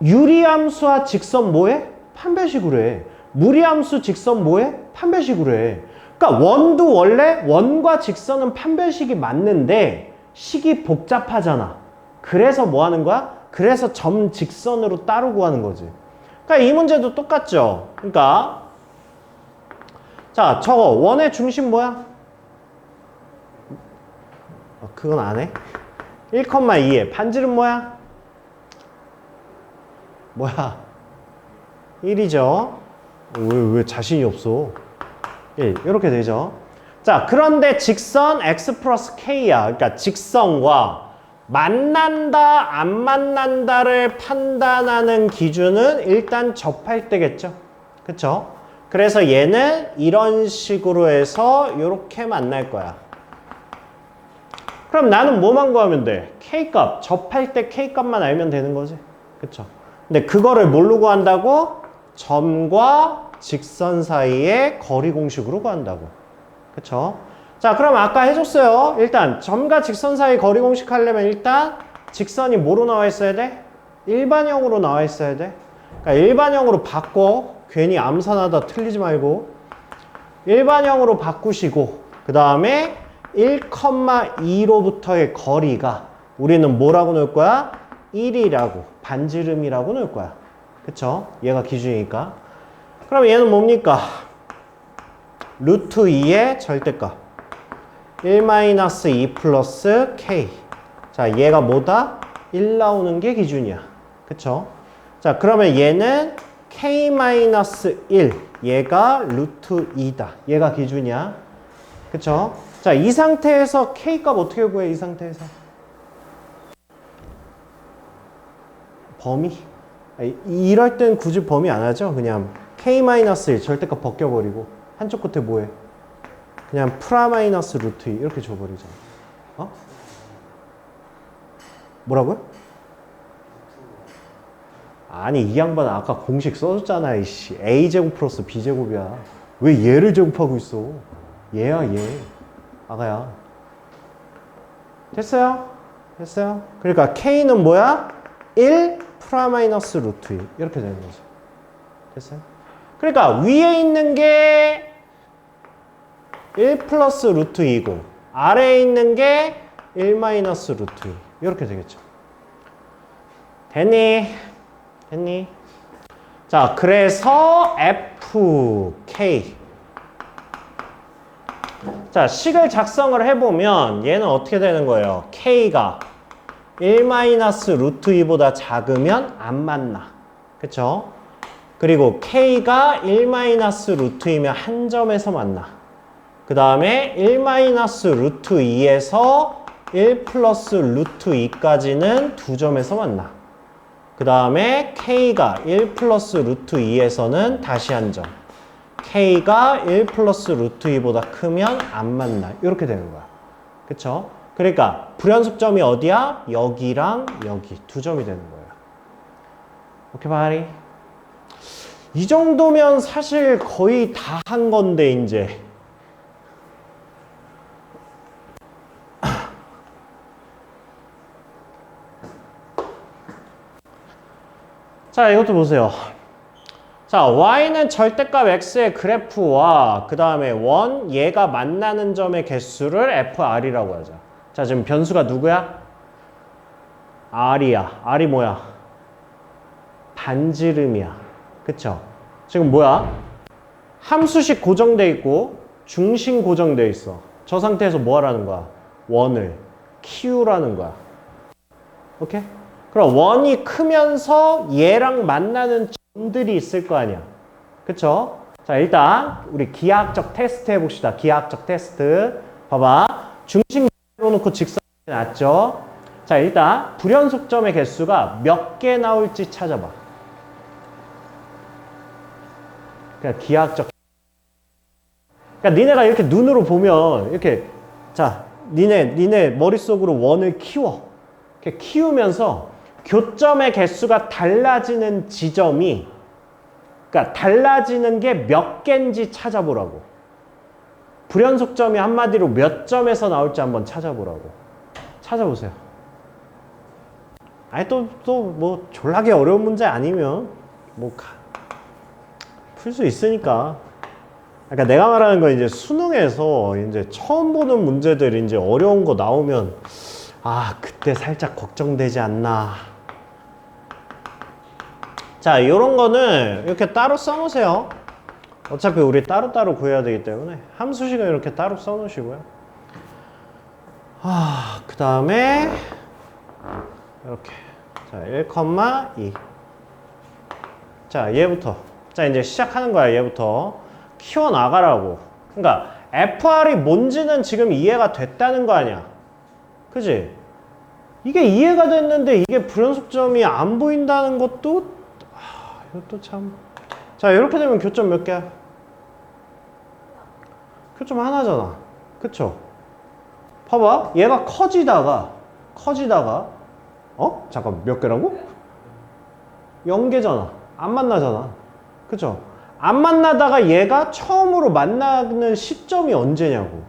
유리함수와 직선 뭐해? 판별식으로 해. 무리함수 직선 뭐해? 판별식으로 해. 그러니까 원도 원래 원과 직선은 판별식이 맞는데 식이 복잡하잖아. 그래서 뭐 하는 거야? 그래서 점 직선으로 따로 구하는 거지. 그러니까 이 문제도 똑같죠. 그러니까 자, 저거 원의 중심 뭐야? 그건 안 해? 1,2에 반지름 뭐야? 뭐야? 1이죠. 왜 자신이 없어? 1 이렇게 되죠. 자, 그런데 직선 x 플러스 k야. 그러니까 직선과 만난다, 안 만난다를 판단하는 기준은 일단 접할 때겠죠. 그쵸? 그래서 얘는 이런 식으로 해서 이렇게 만날 거야. 그럼 나는 뭐만 구하면 돼? K값, 접할 때 K값만 알면 되는 거지. 그쵸? 근데 그거를 뭘로 구한다고? 점과 직선 사이의 거리 공식으로 구한다고. 그쵸? 자, 그럼 아까 해줬어요. 일단 점과 직선 사이 거리 공식 하려면 일단 직선이 뭐로 나와 있어야 돼? 일반형으로 나와 있어야 돼. 그러니까 일반형으로 바꿔. 괜히 암산하다 틀리지 말고 일반형으로 바꾸시고 그 다음에 1,2로부터의 거리가 우리는 뭐라고 넣을 거야? 1이라고 반지름이라고 넣을 거야. 그쵸? 얘가 기준이니까. 그럼 얘는 뭡니까? 루트 2의 절대값 1-2 플러스 k. 자, 얘가 뭐다? 1 나오는 게 기준이야. 그쵸? 자, 그러면 얘는 k-1 얘가 루트 2다. 얘가 기준이야. 그쵸? 자, 이 상태에서 k값 어떻게 구해? 이 상태에서 범위? 이럴 땐 굳이 범위 안 하죠? 그냥 k-1 절대값 벗겨버리고 한쪽 끝에 뭐해? 그냥 프라-마이너스 루트 2 이렇게 줘버리잖아. 어? 뭐라고요? 아니 이 양반 아까 공식 써줬잖아. 이씨 a제곱 플러스 b제곱이야. 왜 얘를 제곱하고 있어? 얘야 얘. 아가야. 됐어요? 됐어요? 그러니까 k는 뭐야? 1 프라마이너스 루트 2 이렇게 되는 거죠. 됐어요? 그러니까 위에 있는 게 1 플러스 루트 2고 아래에 있는 게 1 마이너스 루트 2 이렇게 되겠죠. 됐니? 됐니? 자, 그래서 FK. 자, 식을 작성을 해보면 얘는 어떻게 되는 거예요? K가 1 마이너스 루트 2보다 작으면 안 만나. 그쵸? 그리고 K가 1 마이너스 루트 2면 한 점에서 만나. 그 다음에 1 마이너스 루트 2에서 1 플러스 루트 2까지는 두 점에서 만나. 그 다음에 K가 1 플러스 루트 2에서는 다시 한 점. K가 1 플러스 루트 2보다 크면 안 만나. 이렇게 되는 거야. 그쵸? 그러니까 불연속점이 어디야? 여기랑 여기 두 점이 되는 거예요. 오케이, 바리? 이 정도면 사실 거의 다 한 건데 이제 자, 이것도 보세요. 자, y는 절대값 x의 그래프와 그 다음에 얘가 만나는 점의 개수를 fr이라고 하죠. 자, 지금 변수가 누구야? r이야. r이 뭐야? 반지름이야. 그쵸? 지금 뭐야? 함수식 고정돼 있고 중심 고정돼 있어. 저 상태에서 뭐 하라는 거야? 원을 키우라는 거야. 오케이? 그럼 원이 크면서 얘랑 만나는 점들이 있을 거 아니야. 그쵸? 자, 일단 우리 기하학적 테스트 해봅시다. 기하학적 테스트. 봐봐. 중심 놓고 직선이 났죠? 자, 일단 불연속점의 개수가 몇 개 나올지 찾아봐. 그냥 기하학적. 그러니까 니네가 이렇게 눈으로 보면 이렇게 자, 니네 머릿속으로 원을 키워. 이렇게 키우면서 교점의 개수가 달라지는 지점이 그러니까 달라지는 게 몇 개인지 찾아보라고. 불연속점이 한마디로 몇 점에서 나올지 한번 찾아보라고. 찾아보세요. 아니 또 뭐 졸라게 어려운 문제 아니면 뭐 풀 수 있으니까. 그러니까 내가 말하는 건 이제 수능에서 이제 처음 보는 문제들 이제 어려운 거 나오면 아, 그때 살짝 걱정되지 않나. 자, 요런 거는 이렇게 따로 써놓으세요. 어차피 우리 따로따로 구해야 되기 때문에 함수식은 이렇게 따로 써놓으시고요. 그 다음에 이렇게 자, 1,2 자, 얘부터 자, 이제 시작하는 거야. 얘부터 키워나가라고. 그러니까 FR이 뭔지는 지금 이해가 됐다는 거 아니야. 그지? 이게 이해가 됐는데 이게 불연속점이 안 보인다는 것도 이것도 참. 자, 이렇게 되면 교점 몇 개야? 교점 하나잖아. 그쵸? 봐봐. 얘가 커지다가 잠깐 몇 개라고? 0개잖아. 안 만나잖아. 그쵸? 안 만나다가 얘가 처음으로 만나는 시점이 언제냐고.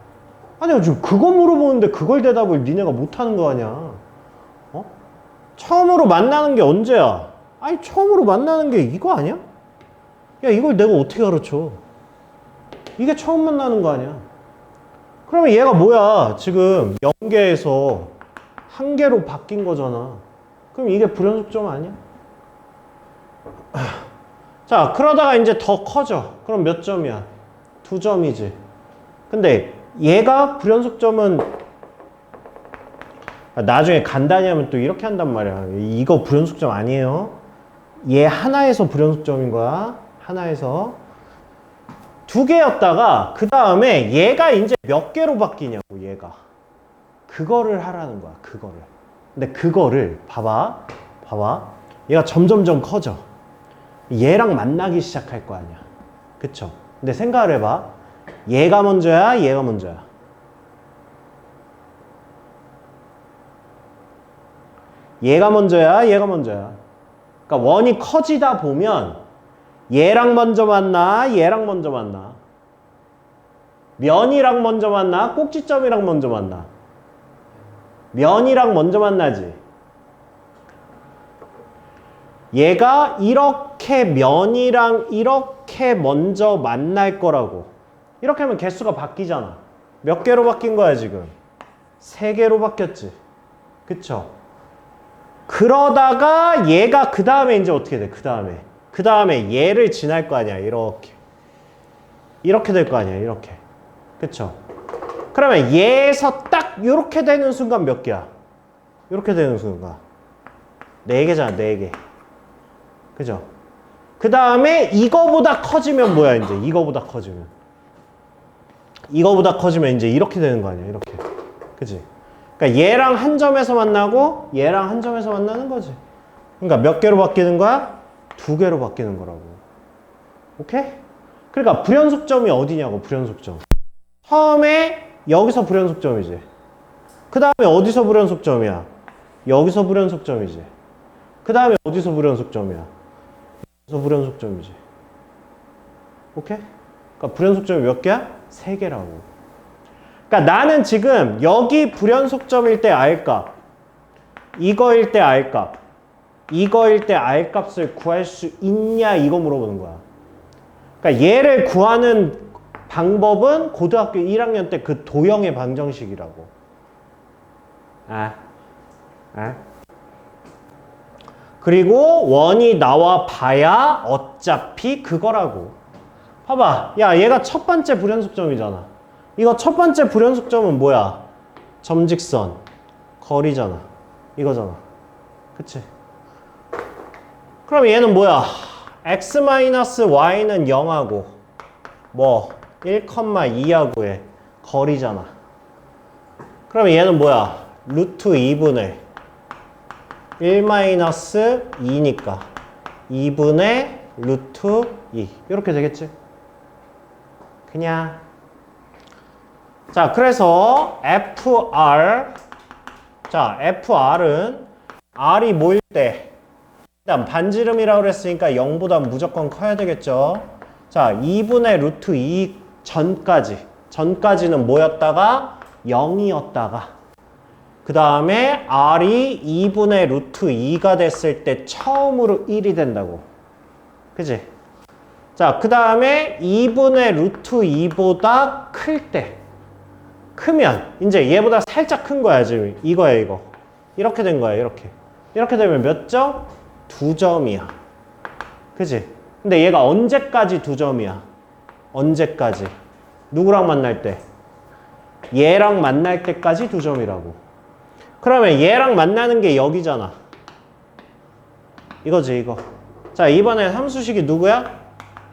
아니, 지금 그거 물어보는데 그걸 대답을 니네가 못하는 거 아니야. 처음으로 만나는 게 언제야? 아니, 처음으로 만나는 게 이거 아니야? 야, 이걸 내가 어떻게 가르쳐? 이게 처음 만나는 거 아니야? 그러면 얘가 뭐야? 지금 0개에서 1개로 바뀐 거잖아. 그럼 이게 불연속점 아니야? 자, 그러다가 이제 더 커져. 그럼 몇 점이야? 2점이지. 근데 얘가 불연속점은 나중에 간단히 하면 또 이렇게 한단 말이야. 이거 불연속점 아니에요. 얘 하나에서 불연속점인 거야. 하나에서. 2개였다가 그 다음에 얘가 이제 몇 개로 바뀌냐고. 얘가. 그거를 하라는 거야. 그거를. 근데 그거를 봐봐. 얘가 점점점 커져. 얘랑 만나기 시작할 거 아니야. 그쵸? 근데 생각을 해봐. 얘가 먼저야? 얘가 먼저야? 얘가 먼저야? 얘가 먼저야? 그러니까 원이 커지다 보면 얘랑 먼저 만나? 얘랑 먼저 만나? 면이랑 먼저 만나? 꼭지점이랑 먼저 만나? 면이랑 먼저 만나지. 얘가 이렇게 면이랑 이렇게 먼저 만날 거라고. 이렇게 하면 개수가 바뀌잖아. 몇 개로 바뀐 거야 지금? 3개로 바뀌었지. 그쵸? 그러다가 얘가 그 다음에 이제 어떻게 돼? 그 다음에 얘를 지날 거 아니야. 이렇게 될 거 아니야. 이렇게. 그쵸? 그러면 얘에서 딱 이렇게 되는 순간 몇 개야? 이렇게 되는 순간 4개잖아. 4개. 그죠? 그 다음에 이거보다 커지면 뭐야? 이제 이거보다 커지면 이제 이렇게 되는 거 아니야? 이렇게. 그지? 그러니까 얘랑 한 점에서 만나고 얘랑 한 점에서 만나는 거지. 그러니까 몇 개로 바뀌는 거야? 2개로 바뀌는 거라고. 오케이? 그러니까 불연속점이 어디냐고. 불연속점. 처음에 여기서 불연속점이지. 그 다음에 어디서 불연속점이야? 여기서 불연속점이지. 그 다음에 어디서 불연속점이야? 여기서 불연속점이지. 오케이? 그러니까 불연속점이 몇 개야? 3개라고. 그러니까 나는 지금 여기 불연속점일 때 R값, 이거일 때 R값, 이거일 때 R값을 구할 수 있냐 이거 물어보는 거야. 그러니까 얘를 구하는 방법은 고등학교 1학년 때 그 도형의 방정식이라고. 그리고 원이 나와 봐야 어차피 그거라고. 봐봐. 야, 얘가 첫 번째 불연속점이잖아. 이거 첫 번째 불연속점은 뭐야? 점직선, 거리잖아. 이거잖아. 그치? 그럼 얘는 뭐야? x-y는 0하고 뭐 1,2하고의 거리잖아. 그럼 얘는 뭐야? 루트 2분의 1-2니까 2분의 루트 2 이렇게 되겠지? 그냥. 자, 그래서 FR, 자, FR은 R이 뭐일 때? 일단 반지름이라고 그랬으니까 0보다 무조건 커야 되겠죠? 자, 2분의 루트 2 전까지는 뭐였다가? 0이었다가 그 다음에 R이 2분의 루트 2가 됐을 때 처음으로 1이 된다고. 그치? 자, 그 다음에 2분의 루트 2보다 클 때. 크면 이제 얘보다 살짝 큰 거야 지금. 이거야 이거. 이렇게 된 거야 이렇게. 이렇게 되면 몇 점? 2점이야. 그치? 근데 얘가 언제까지 2점이야? 언제까지? 누구랑 만날 때? 얘랑 만날 때까지 2점이라고. 그러면 얘랑 만나는 게 여기잖아. 이거지 이거. 자, 이번에 함수식이 누구야?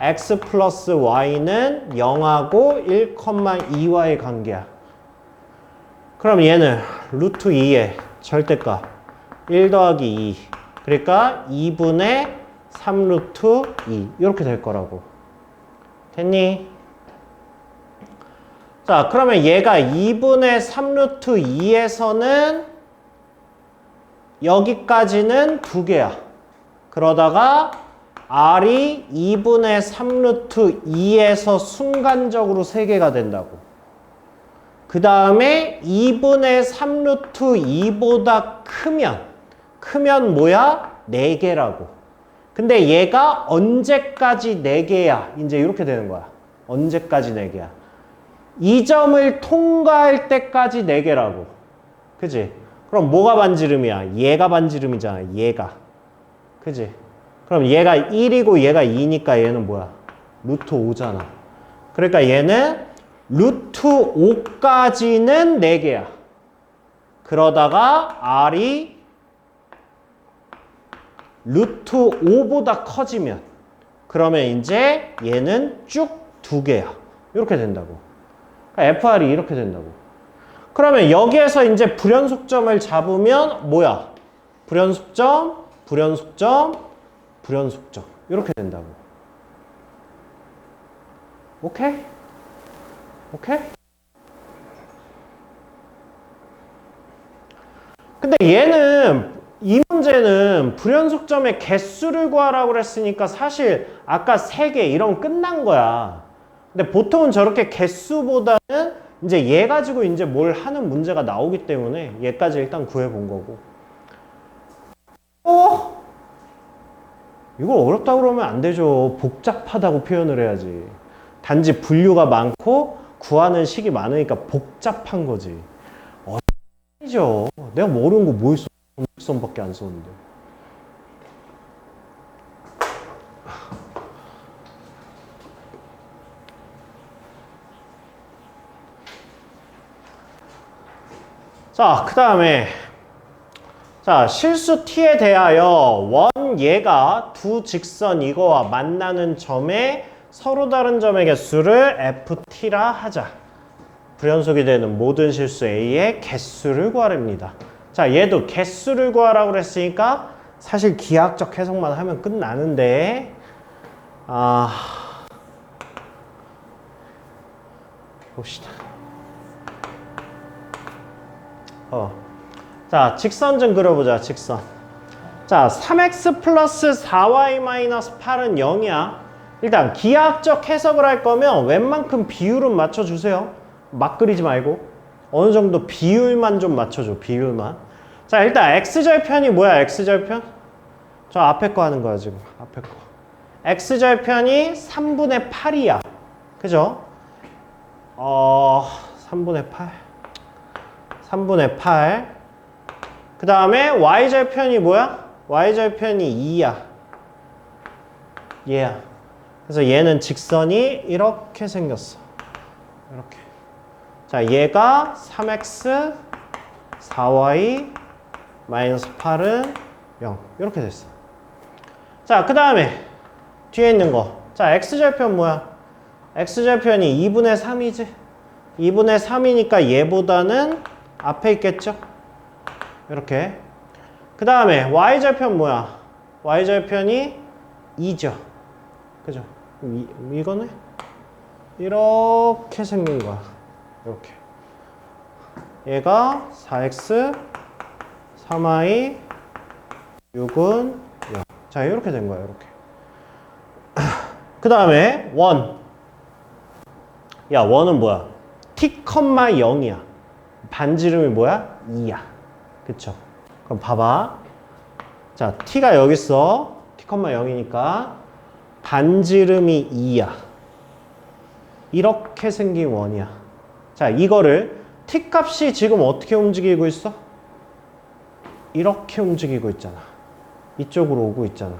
x 플러스 y는 0하고 1,2와의 관계야. 그럼 얘는 루트 2의 절대값 1 더하기 2. 그러니까 2분의 3 루트 2 이렇게 될 거라고. 됐니? 자, 그러면 얘가 2분의 3 루트 2에서는 여기까지는 2개야. 그러다가 R이 2분의 3 루트 2에서 순간적으로 3개가 된다고. 그 다음에 2분의 3 루트 2보다 크면 뭐야? 4개라고. 근데 얘가 언제까지 4개야? 이제 이렇게 되는 거야. 언제까지 4개야? 이 점을 통과할 때까지 4개라고. 그지? 그럼 뭐가 반지름이야? 얘가 반지름이잖아. 얘가. 그지? 그럼 얘가 1이고 얘가 2니까 얘는 뭐야? 루트 5잖아. 그러니까 얘는 루트 5까지는 4개야. 그러다가 R이 루트 5보다 커지면 그러면 이제 얘는 쭉 2개야. 이렇게 된다고. 그러니까 FR이 이렇게 된다고. 그러면 여기에서 이제 불연속점을 잡으면 뭐야? 불연속점, 불연속점, 불연속점. 이렇게 된다고. 오케이? 오케이? 근데 얘는 이 문제는 불연속점의 개수를 구하라고 그랬으니까 사실 아까 3개 이런 끝난 거야. 근데 보통은 저렇게 개수보다는 이제 얘 가지고 이제 뭘 하는 문제가 나오기 때문에 얘까지 일단 구해본 거고. 이거 어렵다고 그러면 안 되죠. 복잡하다고 표현을 해야지. 단지 분류가 많고 구하는 식이 많으니까 복잡한 거지. 아니죠. 내가 모르는 거 뭐 있어. 선밖에 안 썼는데. 자, 그 다음에 자, 실수 t에 대하여 원 얘가 두 직선 이거와 만나는 점에 서로 다른 점의 개수를 ft라 하자. 불연속이 되는 모든 실수 a의 개수를 구하랍니다. 자, 얘도 개수를 구하라고 그랬으니까 사실 기하학적 해석만 하면 끝나는데 봅시다. 자, 직선 좀 그려보자. 직선. 자, 3x 플러스 4y 마이너스 8은 0이야. 일단 기하학적 해석을 할 거면 웬만큼 비율은 맞춰주세요. 막 그리지 말고 어느 정도 비율만 좀 맞춰줘. 비율만. 자, 일단 x절편이 뭐야? x절편? 저 앞에 거 하는 거야 지금. 앞에 거. x절편이 3분의 8이야. 그죠? 3분의 8. 3분의 8. 그 다음에 y절편이 뭐야? y절편이 2야. 얘야. 그래서 얘는 직선이 이렇게 생겼어. 이렇게. 자, 얘가 3x 4y 마이너스 8은 0. 이렇게 됐어. 자, 그 다음에 뒤에 있는 거. 자, x절편 뭐야? x절편이 2분의 3이지? 2분의 3이니까 얘보다는 앞에 있겠죠? 이렇게. 그 다음에 y절편 뭐야? y절편이 2죠. 그죠? 이거네? 이렇게 생긴 거야. 이렇게. 얘가 4x 3y 6은 0. 자, 이렇게 된 거야. 이렇게. 그 다음에 원. 야, 원은 뭐야? t, 0이야. 반지름이 뭐야? 2야. 그쵸? 그럼 봐봐. 자, t가 여기 있어. t, 0이니까 반지름이 2야. 이렇게 생긴 원이야. 자, 이거를 t 값이 지금 어떻게 움직이고 있어? 이렇게 움직이고 있잖아. 이쪽으로 오고 있잖아.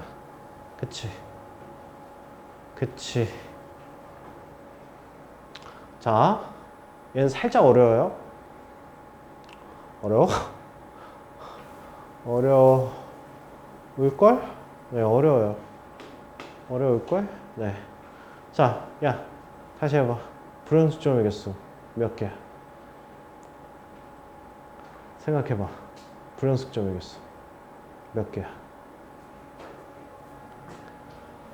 그치? 그치? 자, 얘는 살짝 어려워요. 어려워? 어려울걸? 네, 어려워요. 어려울걸? 네. 자, 야, 다시 해봐. 불연속점의 개수 몇 개야? 생각해봐. 불연속점의 개수 몇 개야?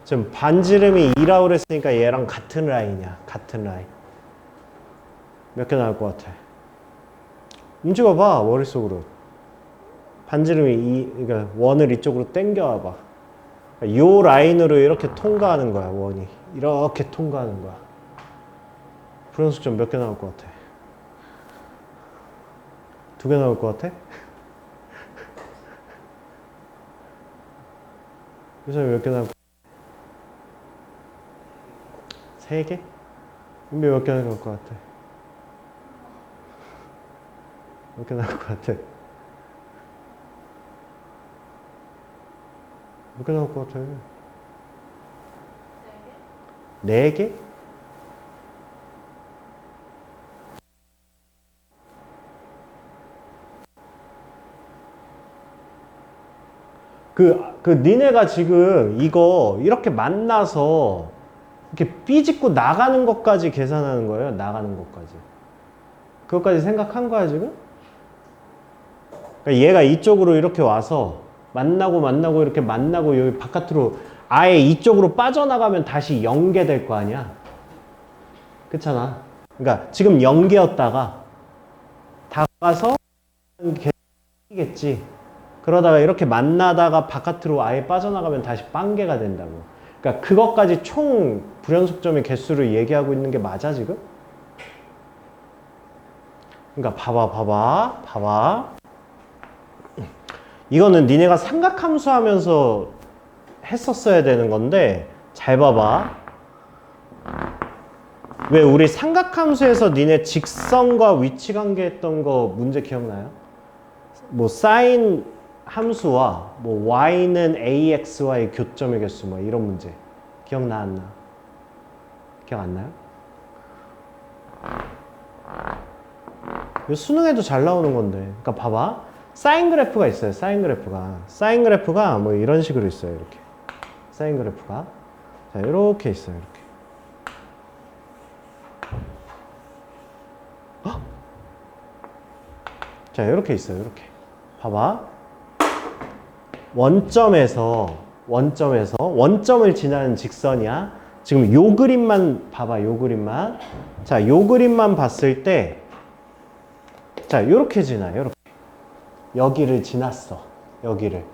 지금 반지름이 2라고 그랬으니까 얘랑 같은 라인이야. 같은 라인. 몇 개 나올 것 같아? 움직여봐, 머릿속으로. 반지름이 그러니까 원을 이쪽으로 당겨와봐. 요 라인으로 이렇게 통과하는 거야, 원이. 이렇게 통과하는 거야. 불연속점 몇 개 나올 것 같아? 2개 나올 것 같아? 이 사람이 몇 개 나올 것 같아? 3개? 은비 몇 개 나올 것 같아? 몇 개 나올 것 같아? 몇 개 나올 것 같아? 4개? 니네가 지금 이거 이렇게 만나서 이렇게 삐짓고 나가는 것까지 계산하는 거예요. 나가는 것까지. 그것까지 생각한 거야, 지금? 그러니까 얘가 이쪽으로 이렇게 와서 만나고 이렇게 만나고 여기 바깥으로 아예 이쪽으로 빠져나가면 다시 연계될 거 아니야. 그렇잖아. 그러니까 지금 연계였다가 다가서 개겠지. 그러다가 이렇게 만나다가 바깥으로 아예 빠져나가면 다시 빵개가 된다고. 그러니까 그것까지 총 불연속점의 개수를 얘기하고 있는 게 맞아 지금? 그러니까 봐봐. 이거는 니네가 삼각함수 하면서 했었어야 되는 건데 잘 봐봐. 왜 우리 삼각함수에서 니네 직선과 위치관계 했던 거 문제 기억나요? 뭐 사인 함수와 뭐 y는 ax와의 교점의 개수 뭐 이런 문제 기억나 안 나? 기억 안 나요? 이거 수능에도 잘 나오는 건데. 그러니까 봐봐. 사인 그래프가 있어요. 사인 그래프가 뭐 이런 식으로 있어요. 이렇게. 사인 그래프가. 자, 이렇게 있어요. 이렇게. 어? 자, 이렇게 있어요. 이렇게. 봐봐. 원점을 지나는 직선이야. 지금 요 그림만 봐봐. 요 그림만. 자, 요 그림만 봤을 때 자, 요렇게 지나요. 요렇게. 여기를 지났어. 여기를.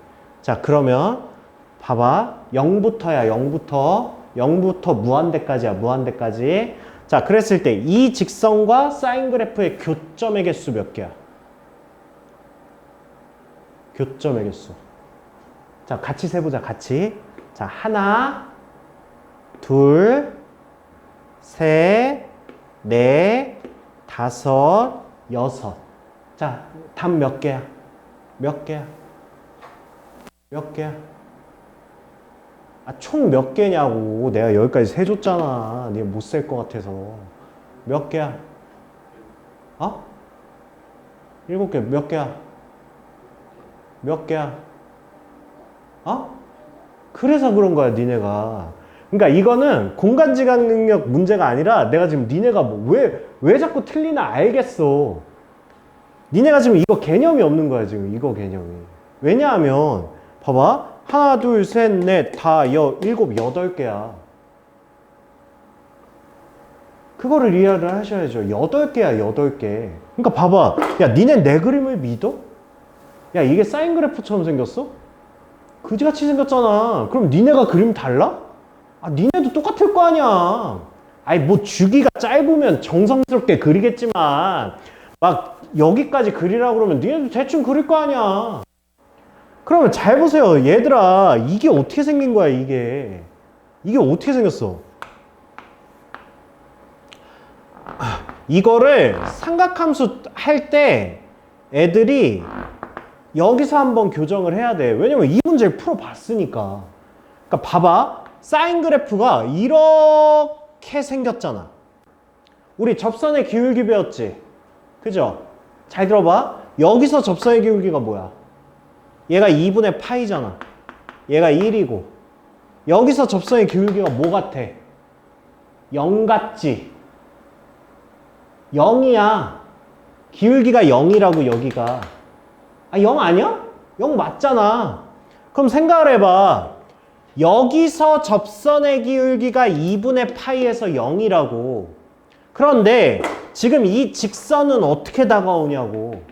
자, 그러면 봐봐. 0부터야. 0부터 무한대까지야. 무한대까지. 자, 그랬을 때 이 직선과 사인 그래프의 교점의 개수 몇 개야? 교점의 개수. 자, 같이 세보자. 같이. 자, 하나, 둘, 셋, 넷, 다섯, 여섯. 자, 답 몇 개야? 몇 개야? 몇 개야? 아, 총 몇 개냐고. 내가 여기까지 세줬잖아. 네가 못 셀 것 같아서. 몇 개야? 어? 7개. 몇 개야? 몇 개야? 어? 그래서 그런 거야, 니네가. 그러니까 이거는 공간지각 능력 문제가 아니라 내가 지금 니네가 뭐 왜 자꾸 틀리나 알겠어. 니네가 지금 이거 개념이 없는 거야, 지금 이거 개념이. 왜냐하면 봐봐. 하나, 둘, 셋, 넷, 다, 일곱, 8개야. 그거를 이해를 하셔야죠. 8개야, 8개. 그러니까 봐봐. 야, 니네 내 그림을 믿어? 야, 이게 사인 그래프처럼 생겼어? 그지같이 생겼잖아. 그럼 니네가 그림 달라? 아, 니네도 똑같을 거 아니야. 아니, 뭐 주기가 짧으면 정성스럽게 그리겠지만 막 여기까지 그리라고 그러면 니네도 대충 그릴 거 아니야. 그러면 잘 보세요. 얘들아, 이게 어떻게 생긴 거야, 이게. 이게 어떻게 생겼어? 이거를 삼각함수 할 때 애들이 여기서 한번 교정을 해야 돼. 왜냐면 이 문제를 풀어봤으니까. 그러니까 봐봐. 사인 그래프가 이렇게 생겼잖아. 우리 접선의 기울기 배웠지? 그죠? 잘 들어봐. 여기서 접선의 기울기가 뭐야? 얘가 2분의 파이잖아. 얘가 1이고. 여기서 접선의 기울기가 뭐 같아? 0 같지? 0이야. 기울기가 0이라고 여기가. 아, 0 아니야? 0 맞잖아. 그럼 생각을 해봐. 여기서 접선의 기울기가 2분의 파이에서 0이라고. 그런데 지금 이 직선은 어떻게 다가오냐고.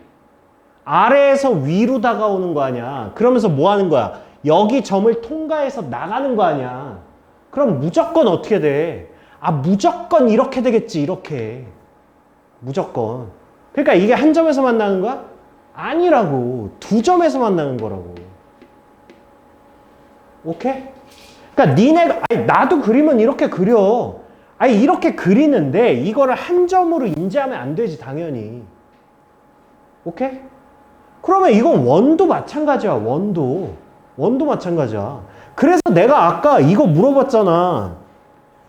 아래에서 위로 다가오는 거 아니야. 그러면서 뭐 하는 거야? 여기 점을 통과해서 나가는 거 아니야. 그럼 무조건 어떻게 돼? 아, 무조건 이렇게 되겠지, 이렇게. 무조건. 그러니까 이게 한 점에서 만나는 거야? 아니라고. 두 점에서 만나는 거라고. 오케이? 그러니까 니네가, 아니, 나도 그림은 이렇게 그려. 아니, 이렇게 그리는데 이거를 한 점으로 인지하면 안 되지, 당연히. 오케이? 그러면 이건 원도 마찬가지야, 원도. 원도 마찬가지야. 그래서 내가 아까 이거 물어봤잖아.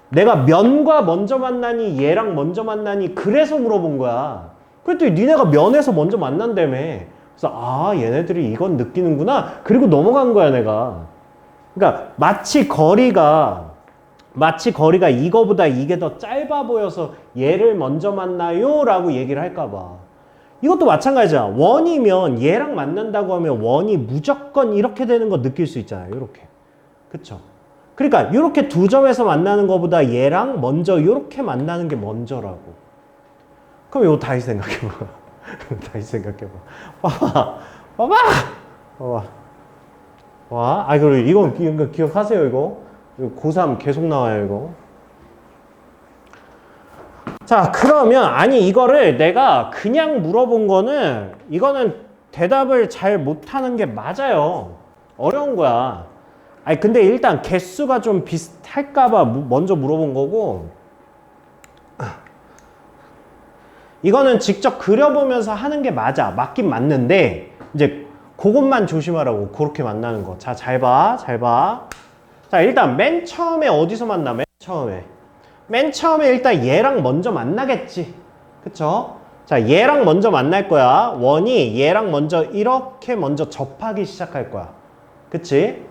내가 면과 먼저 만나니 얘랑 먼저 만나니 그래서 물어본 거야. 그랬더니 니네가 면에서 먼저 만난다며. 그래서 아, 얘네들이 이건 느끼는구나. 그리고 넘어간 거야, 내가. 그러니까 마치 거리가 이거보다 이게 더 짧아 보여서 얘를 먼저 만나요 라고 얘기를 할까 봐. 이것도 마찬가지야. 원이면 얘랑 만난다고 하면 원이 무조건 이렇게 되는 거 느낄 수 있잖아요. 이렇게. 그쵸? 그러니까 이렇게 두 점에서 만나는 것보다 얘랑 먼저 이렇게 만나는 게 먼저라고. 그럼 이거 다시 생각해봐. 다시 생각해봐. 봐봐. 봐봐. 봐봐. 와, 아, 그리고 이건 기억하세요, 이거. 고3 계속 나와요, 이거. 자, 그러면, 아니, 이거를 내가 그냥 물어본 거는, 이거는 대답을 잘 못하는 게 맞아요. 어려운 거야. 아니, 근데 일단 개수가 좀 비슷할까봐 먼저 물어본 거고, 이거는 직접 그려보면서 하는 게 맞아. 맞긴 맞는데, 이제 그것만 조심하라고. 그렇게 만나는 거. 자, 잘 봐. 잘 봐. 자, 일단 맨 처음에 어디서 만나? 맨 처음에 일단 얘랑 먼저 만나겠지. 그쵸? 자, 얘랑 먼저 만날 거야. 원이 얘랑 먼저 이렇게 먼저 접하기 시작할 거야. 그치?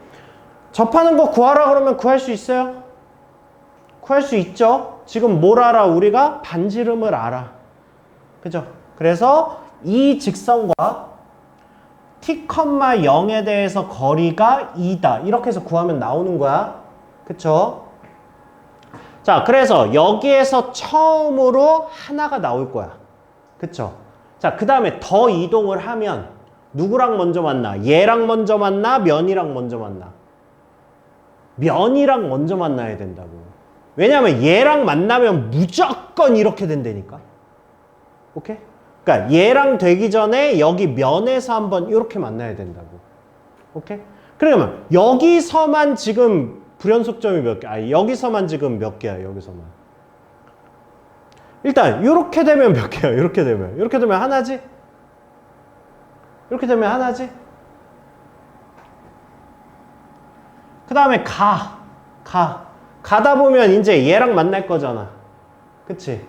접하는 거 구하라 그러면 구할 수 있어요? 구할 수 있죠? 지금 뭘 알아? 우리가 반지름을 알아. 그죠? 그래서 이 직선과 t, 0에 대해서 거리가 2다. 이렇게 해서 구하면 나오는 거야. 그쵸? 자, 그래서 여기에서 처음으로 하나가 나올 거야. 그쵸? 자, 그 다음에 더 이동을 하면 누구랑 먼저 만나? 얘랑 먼저 만나? 면이랑 먼저 만나? 면이랑 먼저 만나야 된다고. 왜냐면 얘랑 만나면 무조건 이렇게 된다니까. 오케이? 그러니까 얘랑 되기 전에 여기 면에서 한번 이렇게 만나야 된다고. 오케이? 그러면 여기서만 지금 불연속점이 몇 개? 아, 여기서만 지금 몇 개야? 여기서만. 일단 이렇게 되면 몇 개야? 이렇게 되면 하나지? 이렇게 되면 하나지? 그 다음에 가다 보면 이제 얘랑 만날 거잖아. 그치?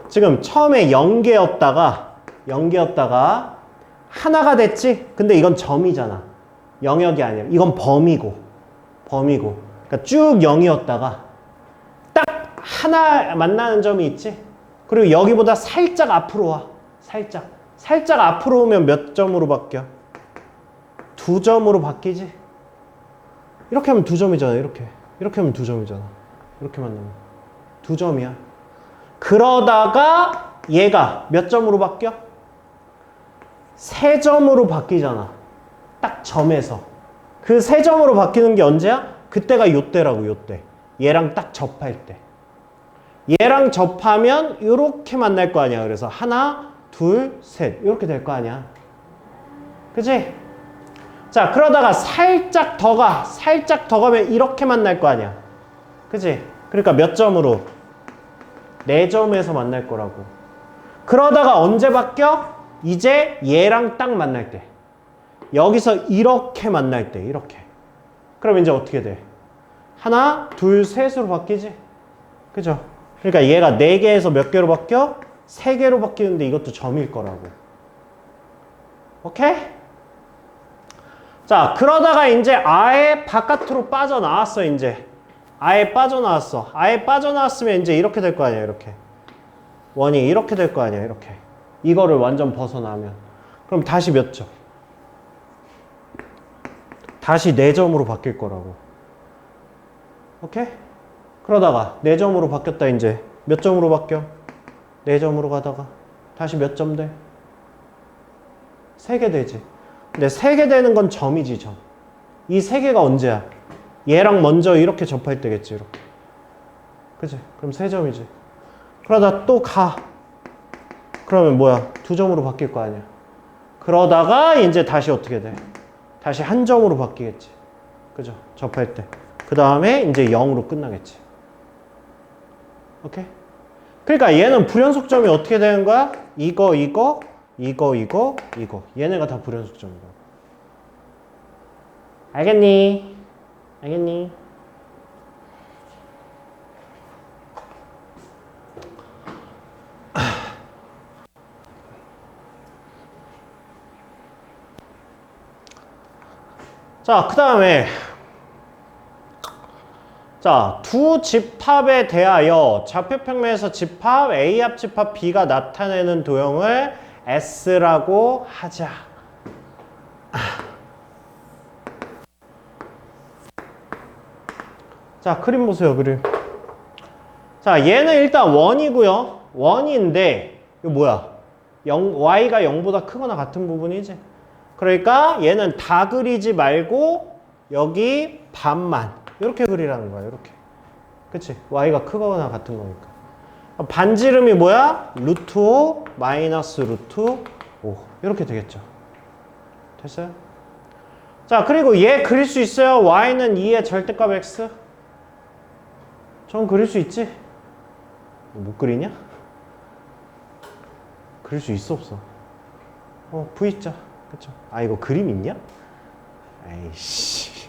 지금 처음에 0개였다가 하나가 됐지? 근데 이건 점이잖아. 영역이 아니야. 이건 범위고. 그러니까 쭉 0이었다가 딱 하나 만나는 점이 있지? 그리고 여기보다 살짝 앞으로 와. 살짝 앞으로 오면 몇 점으로 바뀌어? 2점으로 바뀌지? 이렇게 하면 2점이잖아. 이렇게 하면 2점이잖아. 이렇게 만나면 2점이야. 그러다가 얘가 몇 점으로 바뀌어? 3점으로 바뀌잖아. 딱 점에서. 그 3점으로 바뀌는 게 언제야? 그때가 요때라고, 요때. 얘랑 딱 접할 때. 얘랑 접하면 이렇게 만날 거 아니야. 그래서 하나, 둘, 셋 이렇게 될 거 아니야. 그치? 자, 그러다가 살짝 더 가면 이렇게 만날 거 아니야. 그치? 그러니까 몇 점으로? 4점에서 만날 거라고. 그러다가 언제 바뀌어? 이제 얘랑 딱 만날 때. 여기서 이렇게 만날 때, 이렇게. 그럼 이제 어떻게 돼? 하나, 둘, 셋으로 바뀌지? 그죠? 그러니까 얘가 4개에서 몇 개로 바뀌어? 3개로 바뀌는데 이것도 점일 거라고. 오케이? 자, 그러다가 이제 아예 바깥으로 빠져나왔어, 이제. 아예 빠져나왔어. 아예 빠져나왔으면 이제 이렇게 될 거 아니야, 이렇게. 원이 이렇게 될 거 아니야, 이렇게. 이거를 완전 벗어나면. 그럼 다시 몇 점? 다시 4점으로 바뀔 거라고. 오케이? 그러다가 4점으로 바뀌었다, 이제. 몇 점으로 바뀌어? 4점으로 가다가 다시 몇 점 돼? 3개 되지. 근데 3개 되는 건 점이지, 점. 이 3개가 언제야? 얘랑 먼저 이렇게 접할 때겠지, 이렇게. 그치? 그럼 3점이지. 그러다 또 가. 그러면 뭐야? 2점으로 바뀔 거 아니야. 그러다가 이제 다시 어떻게 돼? 다시 1점으로 바뀌겠지. 그죠? 접할 때. 그 다음에 이제 0으로 끝나겠지. 오케이? 그러니까 얘는 불연속점이 어떻게 되는 거야? 이거. 얘네가 다 불연속점인 거야. 알겠니? 자, 그 다음에 자, 두 집합에 대하여 좌표평면에서 집합 A 합집합 B가 나타내는 도형을 S라고 하자. 자, 그림 보세요, 그림. 자, 얘는 일단 원이고요. 원인데 이거 뭐야? y가 0보다 크거나 같은 부분이지. 그러니까 얘는 다 그리지 말고 여기 반만 이렇게 그리라는 거야. 이렇게. 그치? y가 크거나 같은 거니까. 반지름이 뭐야? 루트 5 마이너스 루트 5 이렇게 되겠죠. 됐어요? 자, 그리고 얘 그릴 수 있어요? y는 2의 절대값 x? 전 그릴 수 있지? 못 그리냐? 그릴 수 있어 없어? V자. 그쵸? 아, 이거 그림 있냐? 아이씨.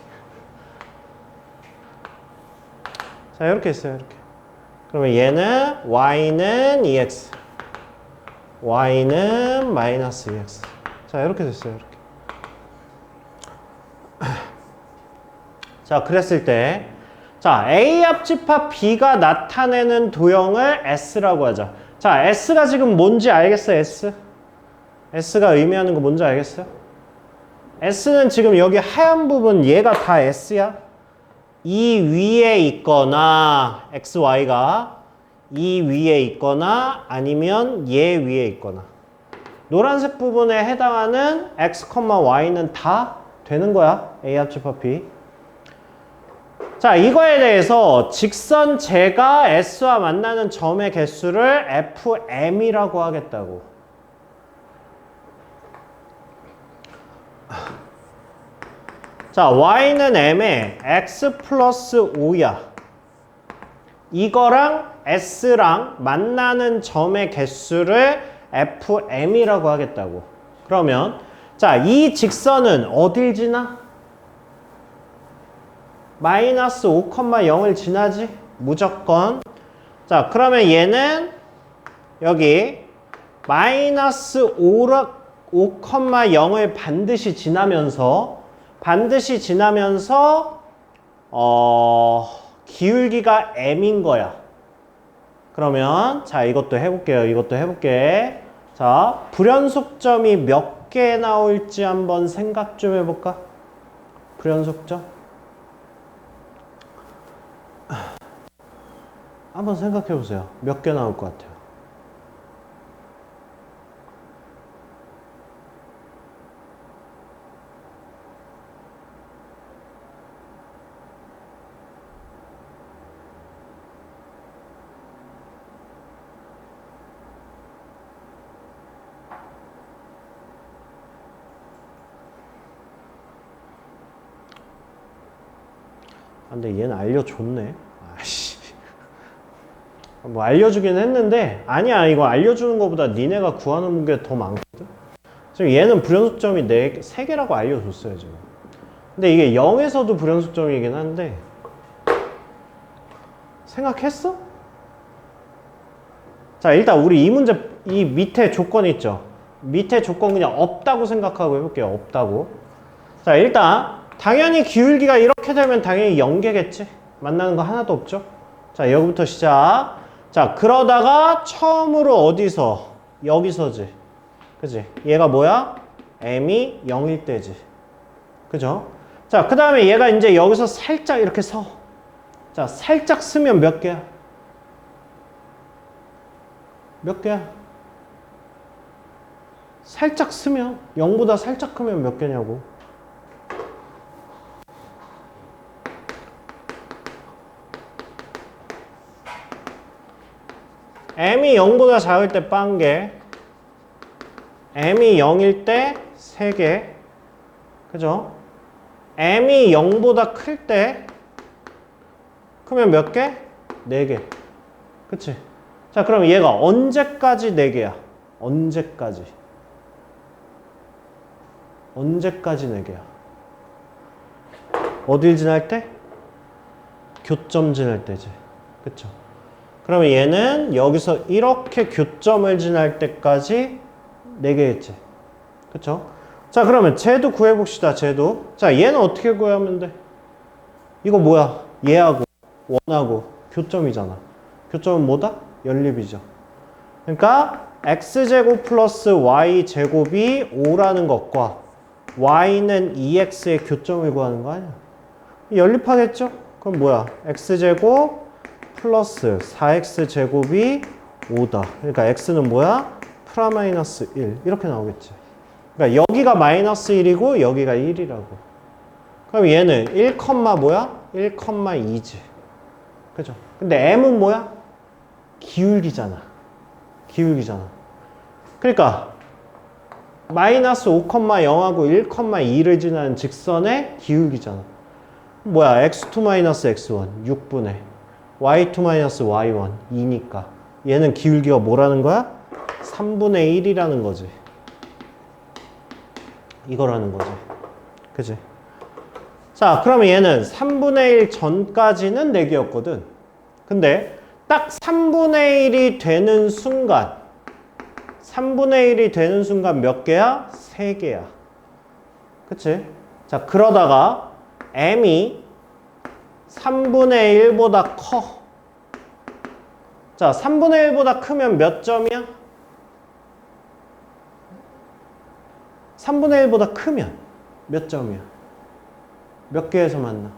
자, 이렇게 했어요, 이렇게. 그러면 얘는 y는 2x, y는 마이너스 2x. 자, 이렇게 됐어요, 이렇게. 자, 그랬을 때, 자, A 합집합 B가 나타내는 도형을 S라고 하자. 자, S가 지금 뭔지 알겠어요, S? S가 의미하는 거 뭔지 알겠어요? S는 지금 여기 하얀 부분 얘가 다 S야. 이 위에 있거나 XY가 이 위에 있거나 아니면 얘 위에 있거나 노란색 부분에 해당하는 X, Y는 다 되는 거야. A 합집합 B. 자, 이거에 대해서 직선 제가 S와 만나는 점의 개수를 FM이라고 하겠다고. 자, y는 m에 x 플러스 5야. 이거랑 s랑 만나는 점의 개수를 fm이라고 하겠다고. 그러면 자, 이 직선은 어딜 지나? 마이너스 5,0을 지나지? 무조건. 자, 그러면 얘는 여기 마이너스 5,0을 반드시 지나면서 기울기가 m인 거야. 그러면 자, 이것도 해볼게. 자, 불연속점이 몇 개 나올지 한번 생각 좀 해볼까? 불연속점 한번 생각해보세요. 몇 개 나올 것 같아요? 근데 얘는 알려줬네. 아씨. 뭐 알려주긴 했는데 아니야, 이거 알려주는 것보다 니네가 구하는 게 더 많거든. 지금 얘는 불연속점이 3개라고 알려줬어요 지금. 근데 이게 0에서도 불연속점이긴 한데 생각했어? 자, 일단 우리 이 문제 이 밑에 조건 있죠. 밑에 조건 그냥 없다고 생각하고 해볼게요. 없다고. 자, 일단 당연히 기울기가 이렇게 되면 당연히 0개겠지. 만나는 거 하나도 없죠? 자, 여기부터 시작. 자, 그러다가 처음으로 어디서? 여기서지. 그지? 얘가 뭐야? m이 0일 때지. 그죠? 자, 그 다음에 얘가 이제 여기서 살짝 이렇게 서. 자, 살짝 쓰면 몇 개야? 몇 개야? 살짝 쓰면 0보다 살짝 크면 몇 개냐고. m이 0보다 작을 때 0개, m이 0일 때 3개, 그죠? m이 0보다 클 때 크면 몇 개? 4개. 그치? 자, 그럼 얘가 언제까지 4개야? 언제까지? 언제까지 4개야? 어딜 지날 때? 교점 지날 때지. 그쵸? 그러면 얘는 여기서 이렇게 교점을 지날 때까지 4개겠지. 그쵸? 자, 그러면 쟤도 구해봅시다. 쟤도. 자, 얘는 어떻게 구하면 돼? 이거 뭐야? 얘하고 원하고 교점이잖아. 교점은 뭐다? 연립이죠. 그러니까 x제곱 플러스 y제곱이 5라는 것과 y는 2x의 교점을 구하는 거 아니야? 연립하겠죠? 그럼 뭐야? x제곱 플러스 4x제곱이 5다. 그러니까 x는 뭐야? 프라마이너스 1. 이렇게 나오겠지. 그러니까 여기가 마이너스 1이고 여기가 1이라고. 그럼 얘는 1, 뭐야? 1,2지. 그죠? 근데 m은 뭐야? 기울기잖아. 기울기잖아. 그러니까 마이너스 5,0하고 1,2를 지나는 직선의 기울기잖아. 뭐야? x2 마이너스 x1 6분의 y2 마이너스 y1 2니까 얘는 기울기가 뭐라는 거야? 3분의 1이라는 거지. 이거라는 거지. 그치? 자, 그러면 얘는 3분의 1 전까지는 4개였거든. 근데 딱 3분의 1이 되는 순간 3분의 1이 되는 순간 몇 개야? 3개야. 그치? 자, 그러다가 m이 3분의 1보다 커. 자, 3분의 1보다 크면 몇 점이야? 3분의 1보다 크면 몇 점이야? 몇 개에서 만나?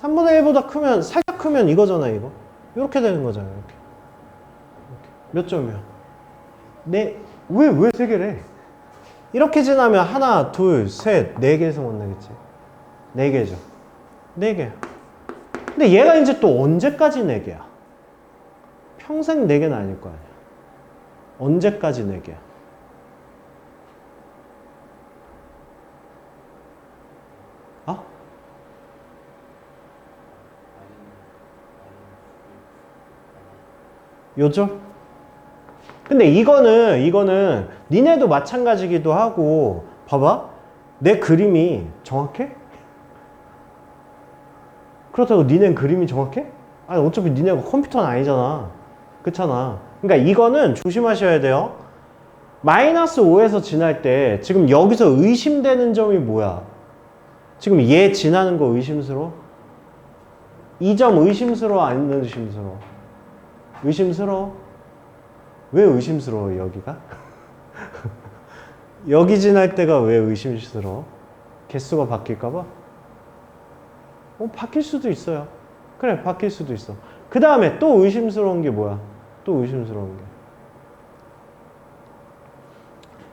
3분의 1보다 크면, 살짝 크면 이거잖아, 이거. 이렇게 되는 거잖아, 이렇게. 몇 점이야? 네, 왜 3개래? 이렇게 지나면 하나, 둘, 셋, 4개에서 만나겠지. 4개죠. 4개. 근데 얘가 이제 또 언제까지 4개야? 평생 4개는 아닐 거 아니야. 언제까지 4개야? 어? 요즘? 근데 이거는 니네도 마찬가지기도 하고 봐봐. 내 그림이 정확해? 그렇다고 니네 그림이 정확해? 아니 어차피 니네가 컴퓨터는 아니잖아. 그렇잖아. 그러니까 이거는 조심하셔야 돼요. 마이너스 5에서 지날 때 지금 여기서 의심되는 점이 뭐야? 지금 얘 지나는 거 의심스러워? 이 점 의심스러워? 안 의심스러워? 의심스러워? 왜 의심스러워 여기가? 여기 지날 때가 왜 의심스러워? 개수가 바뀔까봐? 바뀔 수도 있어요. 그래, 바뀔 수도 있어. 그 다음에 또 의심스러운 게 뭐야? 또 의심스러운 게.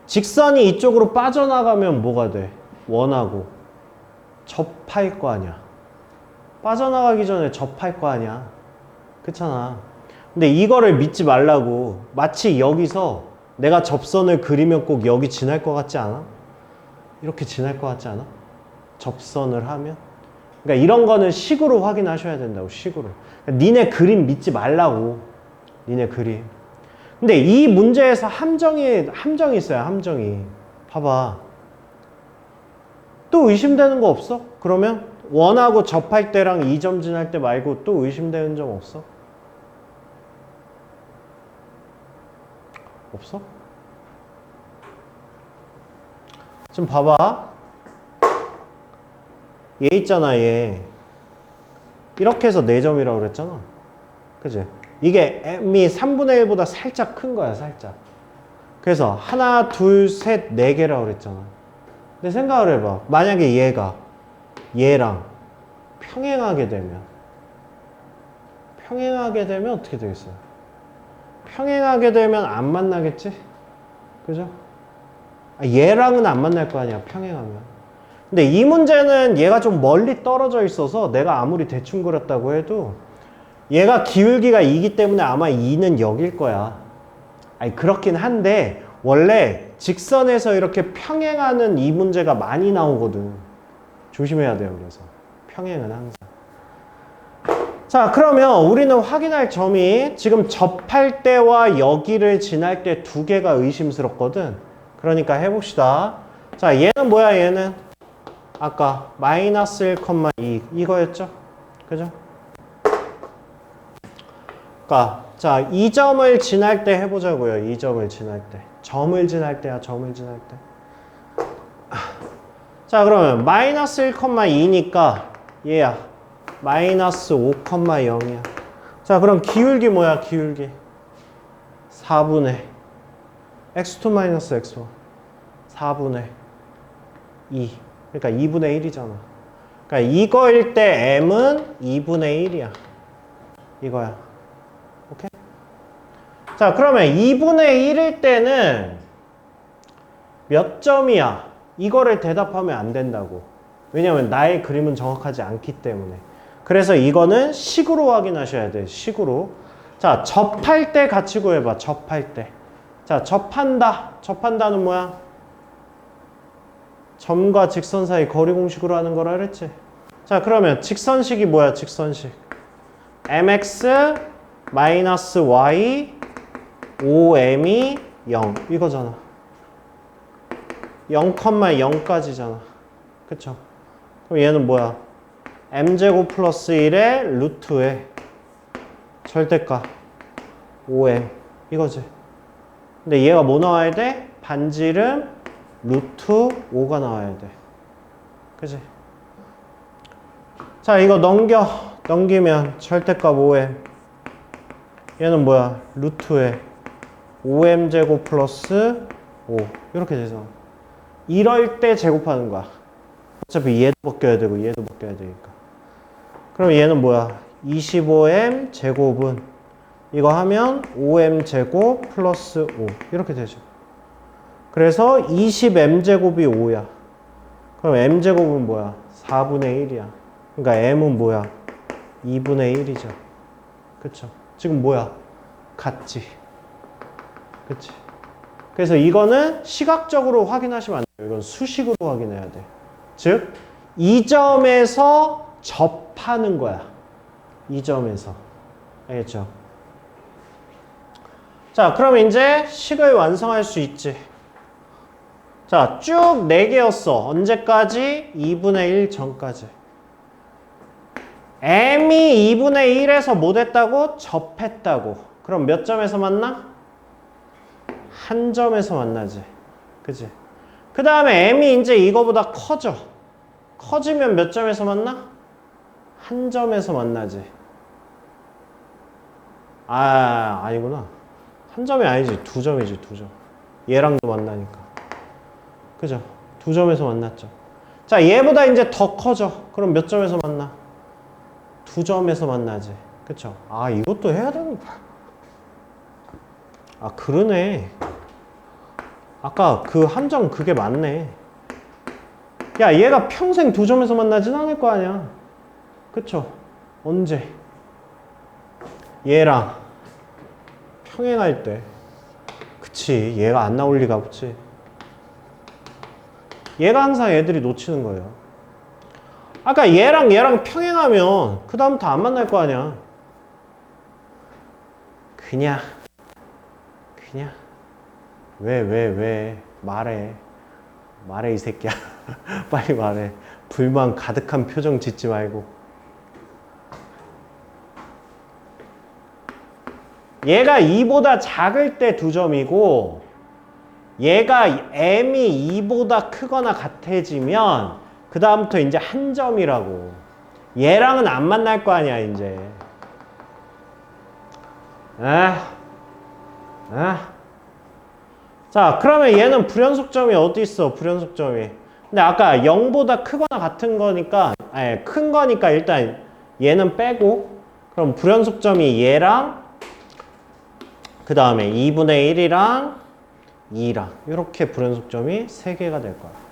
직선이 이쪽으로 빠져나가면 뭐가 돼? 원하고 접할 거 아니야. 빠져나가기 전에 접할 거 아니야. 그렇잖아. 근데 이거를 믿지 말라고. 마치 여기서 내가 접선을 그리면 꼭 여기 지날 것 같지 않아? 이렇게 지날 것 같지 않아? 접선을 하면? 그러니까 이런 거는 식으로 확인하셔야 된다고. 식으로. 그러니까 니네 그림 믿지 말라고. 니네 그림. 근데 이 문제에서 함정이 있어요. 함정이. 봐봐. 또 의심되는 거 없어? 그러면 원하고 접할 때랑 2점 지날 때 말고 또 의심되는 점 없어? 없어? 지금 봐봐. 얘 있잖아, 얘. 이렇게 해서 4점이라고 그랬잖아. 그지? 이게 m이 3분의 1보다 살짝 큰 거야, 살짝. 그래서 하나, 둘, 셋, 4개라고 그랬잖아. 근데 생각을 해봐. 만약에 얘가 얘랑 평행하게 되면 어떻게 되겠어요? 평행하게 되면 안 만나겠지? 그죠? 얘랑은 안 만날 거 아니야, 평행하면. 근데 이 문제는 얘가 좀 멀리 떨어져 있어서 내가 아무리 대충 그렸다고 해도 얘가 기울기가 2기 때문에 아마 2는 여길 거야. 아니, 그렇긴 한데 원래 직선에서 이렇게 평행하는 이 문제가 많이 나오거든. 조심해야 돼요. 그래서 평행은 항상. 자, 그러면 우리는 확인할 점이 지금 접할 때와 여기를 지날 때 두 개가 의심스럽거든. 그러니까 해봅시다. 자, 얘는 뭐야? 얘는 아까 마이너스 1,2 이거였죠? 그죠? 그러니까 자, 이 점을 지날 때 해보자고요. 이 점을 지날 때. 점을 지날 때야, 점을 지날 때. 자, 그러면 마이너스 1,2니까 얘야. 마이너스 5,0이야. 자, 그럼 기울기 뭐야, 기울기? 4분의 x2 마이너스 x1. 4분의 2. 그러니까 2분의 1이잖아. 그러니까 이거일 때 m은 2분의 1이야. 이거야. 오케이? 자, 그러면 2분의 1일 때는 몇 점이야? 이거를 대답하면 안 된다고. 왜냐면 나의 그림은 정확하지 않기 때문에. 그래서 이거는 식으로 확인하셔야 돼. 식으로. 자, 접할 때 같이 구해봐. 접할 때. 자, 접한다. 접한다는 뭐야? 점과 직선 사이 거리 공식으로 하는 거라 그랬지. 자, 그러면 직선식이 뭐야? 직선식. mx 마이너스 y 5m이 0 이거잖아. 0,0까지잖아. 그쵸? 그럼 얘는 뭐야? m제곱 플러스 1의 루트에 절대값 5m 이거지. 근데 얘가 뭐 나와야 돼? 반지름 루트 5가 나와야 돼. 그치? 자, 이거 넘기면 절대값 5m. 얘는 뭐야? 루트에 5m제곱 플러스 5 이렇게 되잖아. 이럴 때 제곱하는 거야. 어차피 얘도 벗겨야 되고 얘도 벗겨야 되니까. 그럼 얘는 뭐야? 25m 제곱은 이거 하면 5m 제곱 플러스 5 이렇게 되죠. 그래서 20m 제곱이 5야. 그럼 m 제곱은 뭐야? 4분의 1이야. 그러니까 m은 뭐야? 2분의 1이죠. 그쵸? 지금 뭐야? 같지? 그치? 그래서 이거는 시각적으로 확인하시면 안 돼요. 이건 수식으로 확인해야 돼. 즉, 이 점에서 접하는 거야. 이 점에서. 알겠죠? 자, 그럼 이제 식을 완성할 수 있지. 자, 쭉 4개였어. 언제까지? 2분의 1 전까지. m이 2분의 1에서 뭐 됐다고? 접했다고. 그럼 몇 점에서 만나? 한 점에서 만나지. 그치? 그 다음에 m이 이제 이거보다 커져. 커지면 몇 점에서 만나? 한 점에서 만나지. 아니구나. 한 점이 아니지. 2점이지, 2점. 얘랑도 만나니까. 그죠? 2점에서 만났죠. 자, 얘보다 이제 더 커져. 그럼 몇 점에서 만나? 2점에서 만나지. 그쵸? 이것도 해야 되는 거야. 그러네. 아까 그 함정 그게 맞네. 야, 얘가 평생 2점에서 만나진 않을 거 아니야. 그쵸? 언제? 얘랑 평행할 때. 그치, 얘가 안 나올 리가 없지. 얘가 항상 애들이 놓치는 거예요. 아까 얘랑 평행하면 그 다음부터 안 만날 거 아니야. 그냥 왜 말해 이 새끼야. 빨리 말해. 불만 가득한 표정 짓지 말고. 얘가 2보다 작을 때 2점이고 얘가 m이 2보다 크거나 같아지면 그 다음부터 이제 한 점이라고. 얘랑은 안 만날 거 아니야 이제. 자, 그러면 얘는 불연속점이 어디 있어? 불연속점이. 근데 아까 0보다 크거나 같은 거니까, 아니, 큰 거니까 일단 얘는 빼고, 그럼 불연속점이 얘랑, 그 다음에 2분의 1이랑 2랑, 이렇게 불연속점이 3개가 될 거야.